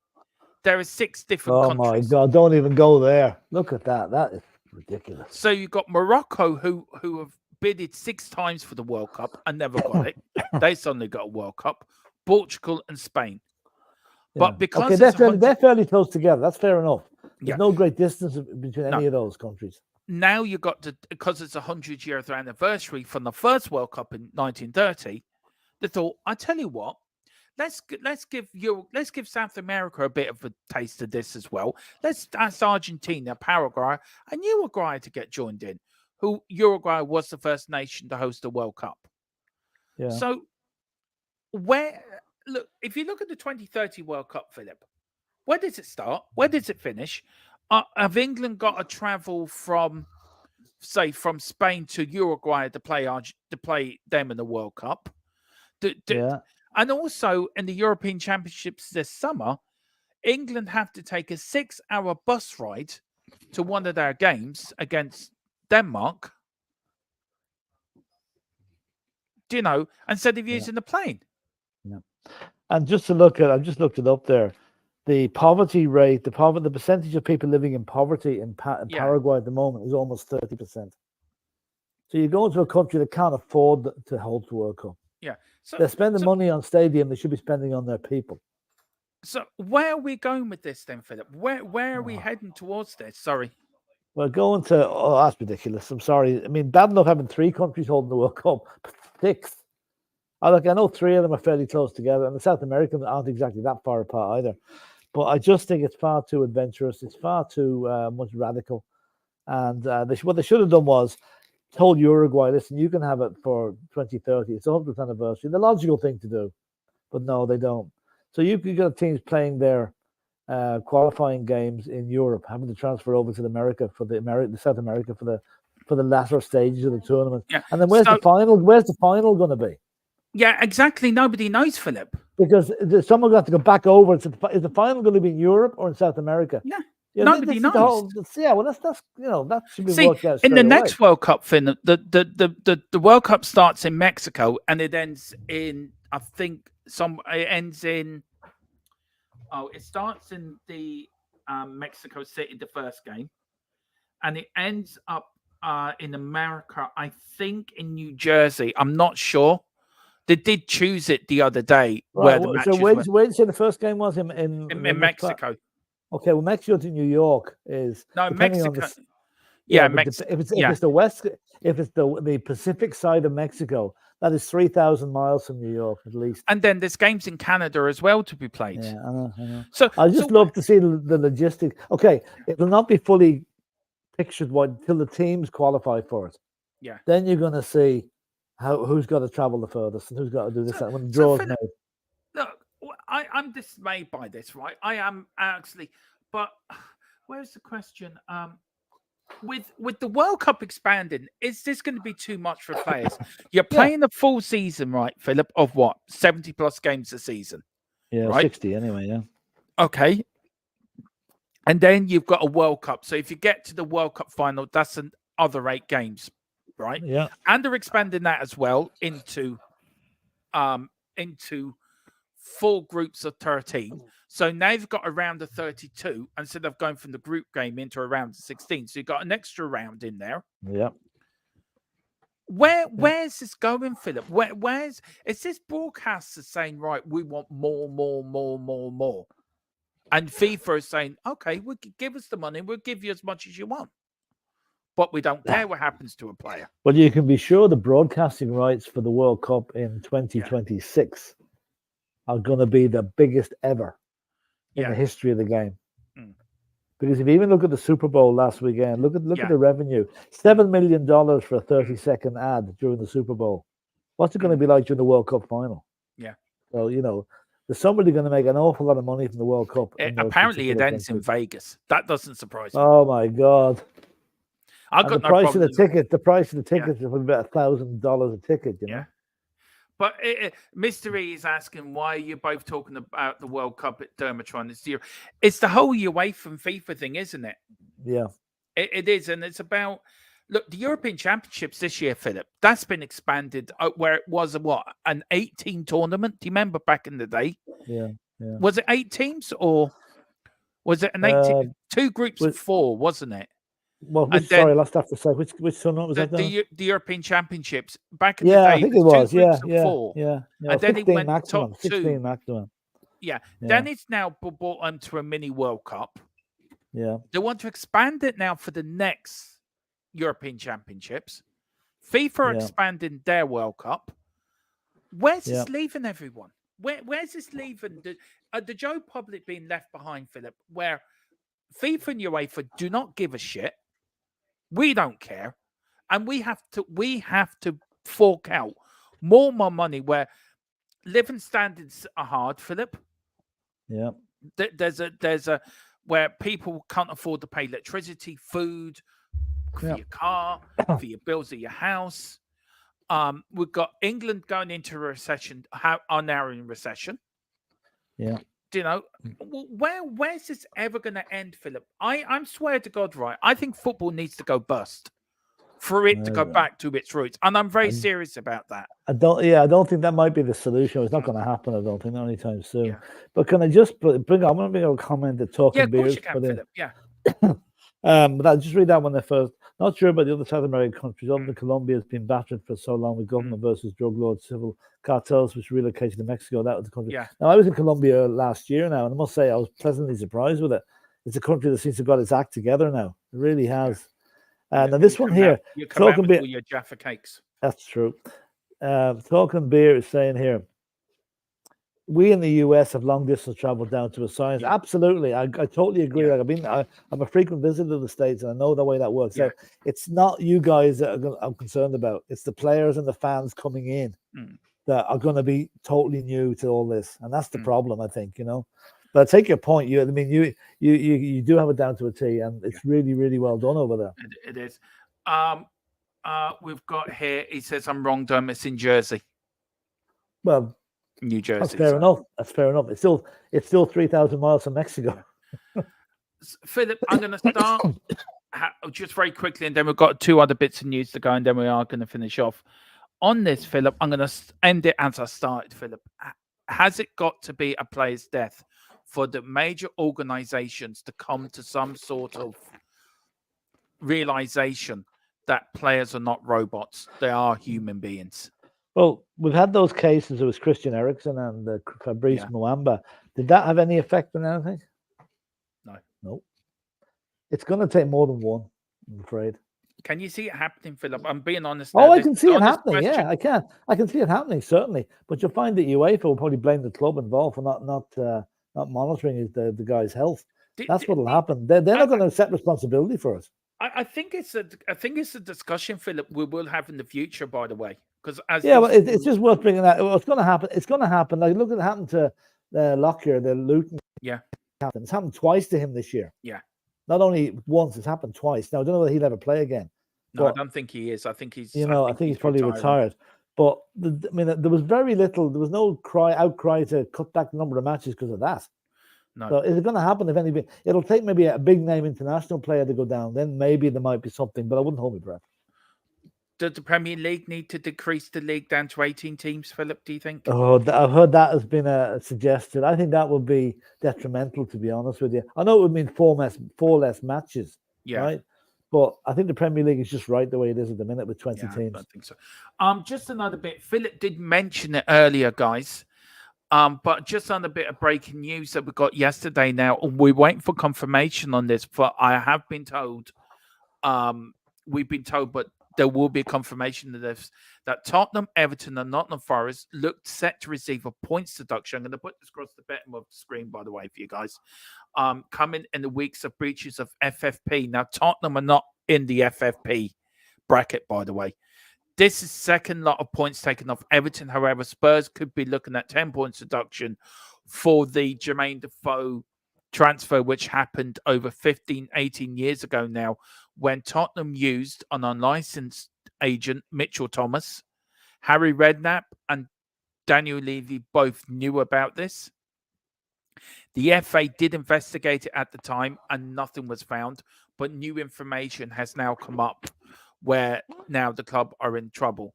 there are 6 different countries. Oh my God, don't even go there. Look at that. That is ridiculous. So you've got Morocco, who have bidded 6 times for the World Cup and never got it. They suddenly got a World Cup. Portugal and Spain. Yeah. But because they're fairly close together. That's fair enough. There's no great distance between any of those countries. Now you got to, because it's 100-year anniversary from the first World Cup in 1930. They thought, I tell you what, let's give South America a bit of a taste of this as well. Let's ask Argentina, Paraguay, and Uruguay to get joined in. Uruguay was the first nation to host a World Cup. Yeah. So if you look at the 2030 World Cup, Philip, where does it start? Where does it finish? Have England got to travel from Spain to Uruguay to play them in the World Cup? And also in the European Championships this summer, England have to take a 6-hour bus ride to one of their games against Denmark. Do you know? Instead of using the plane. Yeah. And just to look at, I've just looked it up there. The poverty rate, the percentage of people living in poverty in Paraguay at the moment is almost 30%. So you go into a country that can't afford to hold the World Cup. Yeah. So they're spending money on stadium they should be spending on their people. So where are we going with this then, Philip? Where are we heading towards this? Sorry. We're going to, that's ridiculous. I'm sorry. I mean, bad enough having 3 countries holding the World Cup, but 6. I know 3 of them are fairly close together, and the South Americans aren't exactly that far apart either. But I just think it's far too adventurous. It's far too much radical. And what they should have done was told Uruguay, listen, you can have it for 2030. It's 100th anniversary. The logical thing to do. But no, they don't. So you've got teams playing their qualifying games in Europe, having to transfer over to America for the South America for the latter stages of the tournament. Yeah. And then where's the final? Where's the final going to be? Yeah, exactly. Nobody knows, Philip. Because someone got to go back over. Is the final going to be in Europe or in South America? Yeah. Nobody knows. That's that should be worked out. In the next World Cup, Finn, the World Cup starts in Mexico and it ends in, I think, it starts in the Mexico City the first game, and it ends up in America, I think in New Jersey. I'm not sure. They did choose it the other day where the matches so were. where did you say the first game was In Mexico. Okay, well, Mexico to New York is depending Mexico. on the, yeah, but if it's the west, if it's the Pacific side of Mexico, that is 3,000 miles from New York at least. And then there's games in Canada as well to be played. Yeah, I know. So I just love to see the logistics. Okay, it will not be fully pictured until the teams qualify for it. Yeah. Then you're going to see who's got to travel the furthest and who's got to do this. When the draw's made. Look, I'm dismayed by this, right? I am actually, but where's the question? With the World Cup expanding, is this going to be too much for players? You're playing a full season, right, Philip? Of what, 70 plus games a season? Yeah, right? 60 anyway. Yeah. Okay. And then you've got a World Cup. So if you get to the World Cup final, that's another 8 games, right? Yeah. And they're expanding that as well into 4 groups of 13. So now you've got a round of 32 instead of going from the group game into a round of 16. So you've got an extra round in there. Yeah. Where's this going, Philip? Where's is this broadcaster saying, right, we want more? And FIFA is saying, okay, give us the money, we'll give you as much as you want. But we don't care what happens to a player. Well, you can be sure the broadcasting rights for the World Cup in 2026 are going to be the biggest ever in the history of the game. Because if you even look at the Super Bowl last weekend, look at the revenue. $7 million for a 30-second ad during the Super Bowl. What's it going to be like during the World Cup final? Yeah. So, there's somebody going to make an awful lot of money from the World Cup. Apparently it ends in Vegas. That doesn't surprise me. Oh my God. The price of the ticket is about $1,000 a ticket, you know? But Mystery is asking, why are you both talking about the World Cup at DERMOTRON? It's the whole UEFA from FIFA thing, isn't it? Yeah. It is. And it's about, look, the European Championships this year, Philip, that's been expanded where it was, an 8-team tournament? Do you remember back in the day? Yeah. Was it 8 teams or was it an 8 2 groups of 4, wasn't it? Well, sorry, last have to say, which tournament was that? The European Championships back in the day. I think it was. 2 groups of 4. And then it went maximum, top 16 maximum. Yeah. Then it's now brought onto a mini World Cup. Yeah. They want to expand it now for the next European Championships. FIFA are expanding their World Cup. Where's this leaving everyone? Where's this leaving the Joe public being left behind, Philip? Where FIFA and UEFA do not give a shit. We don't care, and we have to fork out more money where living standards are hard, Philip. Yeah, there's a where people can't afford to pay electricity, food for your car, for your bills of your house. We've got England going into a recession, are now in recession. Yeah. Where's this ever going to end, Philip? I'm swear to God, right? I think football needs to go bust for it to go back to its roots, and I'm very serious about that. I don't think that might be the solution. It's not going to happen. I don't think anytime soon. Yeah. But can I just bring? I'm going to bring a comment that Talking Beers. Yeah, of course you can, Philip. Yeah. But I'll just read that one there first. Not sure about the other South American countries. Other than Colombia has been battered for so long with government versus drug lords, civil cartels, which relocated to Mexico. That was the country. Yeah. Now, I was in Colombia last year now, and I must say I was pleasantly surprised with it. It's a country that seems to have got its act together now. It really has. Now this one here, Talking Beer, your Jaffa cakes. That's true. Talking Beer is saying here, we in the US have long distance travel down to a science. Yeah. Absolutely, I totally agree. Yeah. Like I'm a frequent visitor to the States, and I know the way that works. Yeah. So it's not you guys that I'm concerned about. It's the players and the fans coming in that are going to be totally new to all this, and that's the problem, I think. But I take your point. You do have it down to a T, and it's really, really well done over there. It is. We've got here. He says I'm wrong, Dom. It's in Jersey. Well. New Jersey. That's fair enough. That's fair enough. It's still 3,000 miles from Mexico. Philip, I'm going to start just very quickly, and then we've got 2 other bits of news to go, and then we are going to finish off on this. Philip, I'm going to end it as I started. Philip, has it got to be a player's death for the major organizations to come to some sort of realization that players are not robots. They are human beings. Well, we've had those cases. It was Christian Eriksen and Fabrice Yeah. Muamba. Did that have any effect on anything? No. No. It's going to take more than one, I'm afraid. Can you see it happening, Philip? I'm being honest. Oh, now. I This can is see it honest happening. question. Yeah, I can. I can see it happening, certainly. But you'll find that UEFA will probably blame the club involved for not monitoring the guy's health. That's what will happen. They're not going to accept responsibility for it. I think it's a discussion, Philip, we will have in the future, by the way. Because well, it's just worth bringing that. What's going to happen? It's going to happen. Like, look at what happened to Lockyer, the Luton captain. It's happened twice to him this year. Yeah. Not only once, it's happened twice. Now, I don't know whether he'll ever play again. No, but I don't think he is. I think he's. I think he's probably retired. But I mean, there was very little. There was no outcry to cut back the number of matches because of that. No. So is it going to happen? If anything, it'll take maybe a big name international player to go down. Then maybe there might be something. But I wouldn't hold my breath. Does the Premier League need to decrease the league down to 18 teams, Philip, do you think? Oh, I've heard that has been suggested. I think that would be detrimental, to be honest with you. I know it would mean four less matches, right? But I think the Premier League is just right the way it is at the minute with 20 teams. I think so. Just another bit. Philip did mention it earlier, guys. But just on a bit of breaking news that we got yesterday now. We're waiting for confirmation on this, but I have been told, we've been told, but there will be a confirmation of this, that Tottenham, Everton, and Nottingham Forest looked set to receive a points deduction. I'm going to put this across the bottom of the screen, by the way, for you guys. Coming in the weeks of breaches of FFP. Now, Tottenham are not in the FFP bracket, by the way. This is second lot of points taken off Everton. However, Spurs could be looking at 10 points deduction for the Jermaine Defoe transfer, which happened over 15, 18 years ago now, when Tottenham used an unlicensed agent, Mitchell Thomas. Harry Redknapp and Daniel Levy both knew about this. The FA did investigate it at the time and nothing was found, but new information has now come up where now the club are in trouble.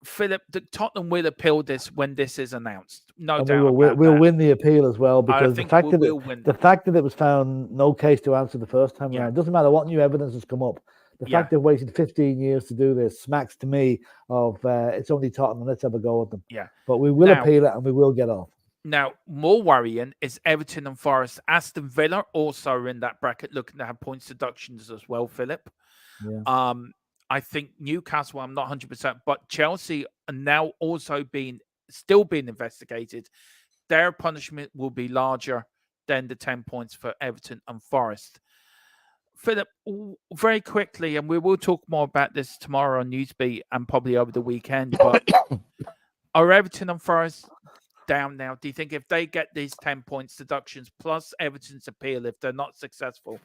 Philip, the Tottenham will appeal this when this is announced. No doubt. We'll win the appeal as well, because the fact that it was found no case to answer the first time around, it doesn't matter what new evidence has come up. The fact they've waited 15 years to do this smacks to me of it's only Tottenham, let's have a go at them. Yeah. But we will appeal it and we will get off. Now, more worrying is Everton and Forest. Aston Villa also are in that bracket, looking to have points deductions as well, Philip. Yeah. I think Newcastle, I'm not 100%, but Chelsea are now also still being investigated. Their punishment will be larger than the 10 points for Everton and Forest. Philip, very quickly, and we will talk more about this tomorrow on Newsbeat and probably over the weekend, but are Everton and Forest down now? Do you think if they get these 10 points deductions plus Everton's appeal, if they're not successful,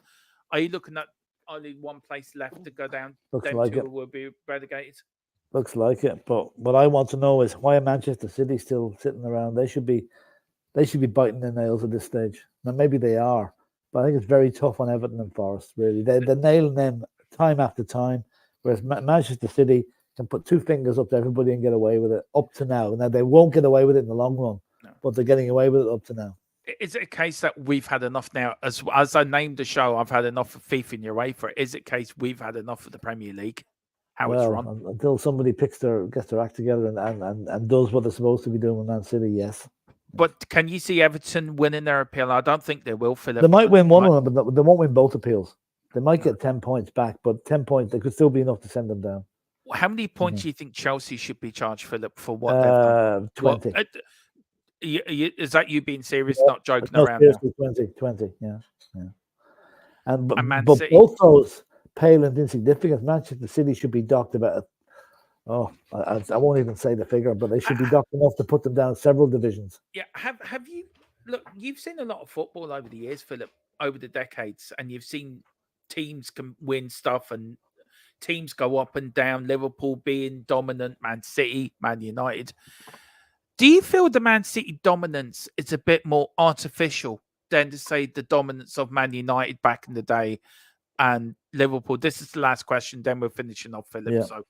are you looking at only one place left to go down? Looks like it will be relegated. Looks like it. But what I want to know is why Manchester City still sitting around. They should be biting their nails at this stage. Now maybe they are, but I think it's very tough on Everton and Forest. Really, they're nailing them time after time. Whereas Manchester City can put two fingers up to everybody and get away with it up to now. Now they won't get away with it in the long run, but they're getting away with it up to now. Is it a case that we've had enough now? As I named the show, I've had enough of FIFA and UEFA. Is it a case we've had enough of the Premier League? It's run? Until somebody gets their act together and does what they're supposed to be doing with Man City, yes. But can you see Everton winning their appeal? I don't think they will, Philip. They might win one of them, but they won't win both appeals. They might get 10 points back, but 10 points, they could still be enough to send them down. How many points do you think Chelsea should be charged, Philip, for what they've done? 20. Is that you being serious, not joking around? Seriously, 20, yeah. But both those pale and insignificant. Manchester City should be docked about, I won't even say the figure, but they should be docked enough to put them down several divisions. Yeah, have you, look, you've seen a lot of football over the years, Philip, over the decades, and you've seen teams can win stuff and teams go up and down, Liverpool being dominant, Man City, Man United. Do you feel the Man City dominance is a bit more artificial than to say the dominance of Man United back in the day and Liverpool? This is the last question, then we're finishing off, Philip. Yeah. So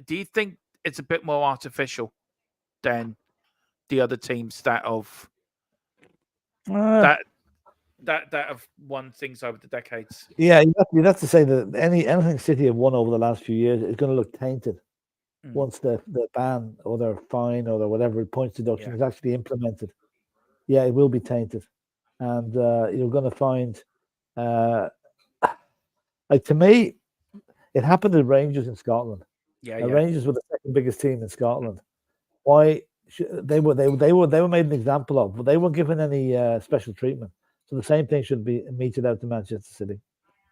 do you think it's a bit more artificial than the other teams that have that have won things over the decades. Yeah, you'd have to say that anything City have won over the last few years is going to look tainted once the ban or their fine or their whatever points deduction is actually implemented. Yeah, it will be tainted, and you're going to find, like, to me, it happened at Rangers in Scotland. Rangers were the second biggest team in Scotland. Why they were made an example of, but they weren't given any special treatment. So the same thing should be meted out to Manchester City,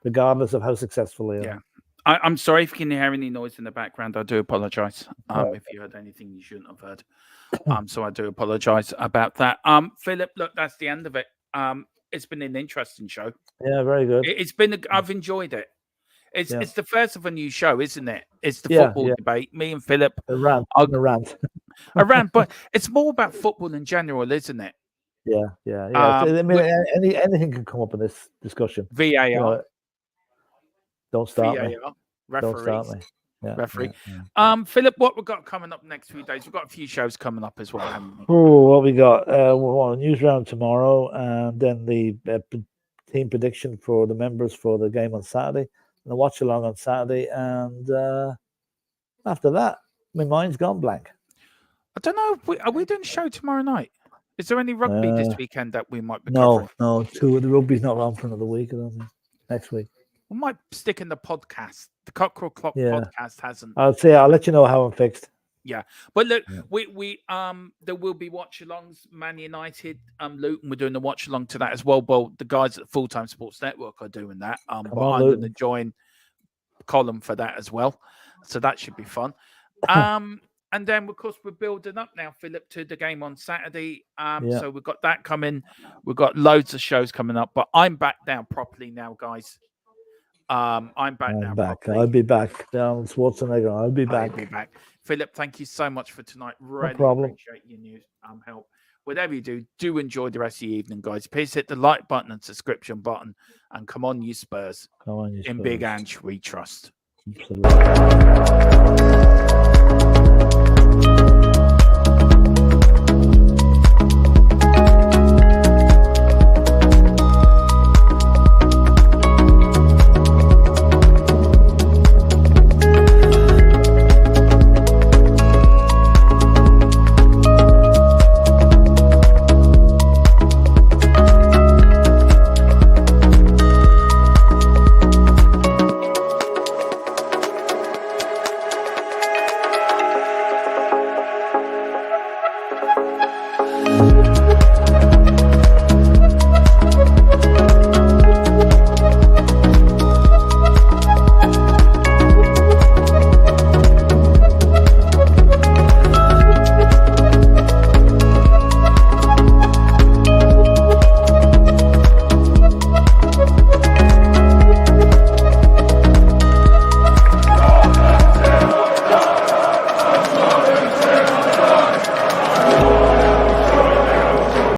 regardless of how successful they are. Yeah. I'm sorry if you can hear any noise in the background. I do apologize. If you heard anything you shouldn't have heard. So I do apologize about that. Philip, look, that's the end of it. It's been an interesting show. Yeah, very good. I've enjoyed it. It's the first of a new show, isn't it? It's the football debate. Me and Philip. A rant. A rant, but it's more about football in general, isn't it? Yeah. I mean, anything can come up in this discussion. VAR. You know, don't start VAR. me. Referees. Don't start me. Yeah, referee. Yeah. Philip, what we've got coming up next few days? We've got a few shows coming up as well, haven't we? Oh, what we got? A news round tomorrow, and then the team prediction for the members for the game on Saturday, and a watch along on Saturday, and after that, my mind's gone blank. I don't know. Are we doing a show tomorrow night? Is there any rugby this weekend that we might be covering? No. The rugby's not on for another week. I don't think. Next week. We might stick in the podcast. The Cockerel Clock podcast hasn't. I'll let you know how I'm fixed. Yeah, but look, we there will be watch-alongs. Man United, Luton, we're doing the watch-along to that as well. Well, the guys at Full Time Sports Network are doing that. But I'm going to join Colin for that as well, so that should be fun. And then, of course, we're building up now, Philip, to the game on Saturday. So we've got that coming. We've got loads of shows coming up. But I'm back now properly now, guys. I'm back now. Properly. I'll be back. Down Schwarzenegger. I'll be back. Philip, thank you so much for tonight. Really appreciate your news help. Whatever you do enjoy the rest of your evening, guys. Please hit the like button and subscription button. And come on, you Spurs. In Big Ange, we trust. Absolutely.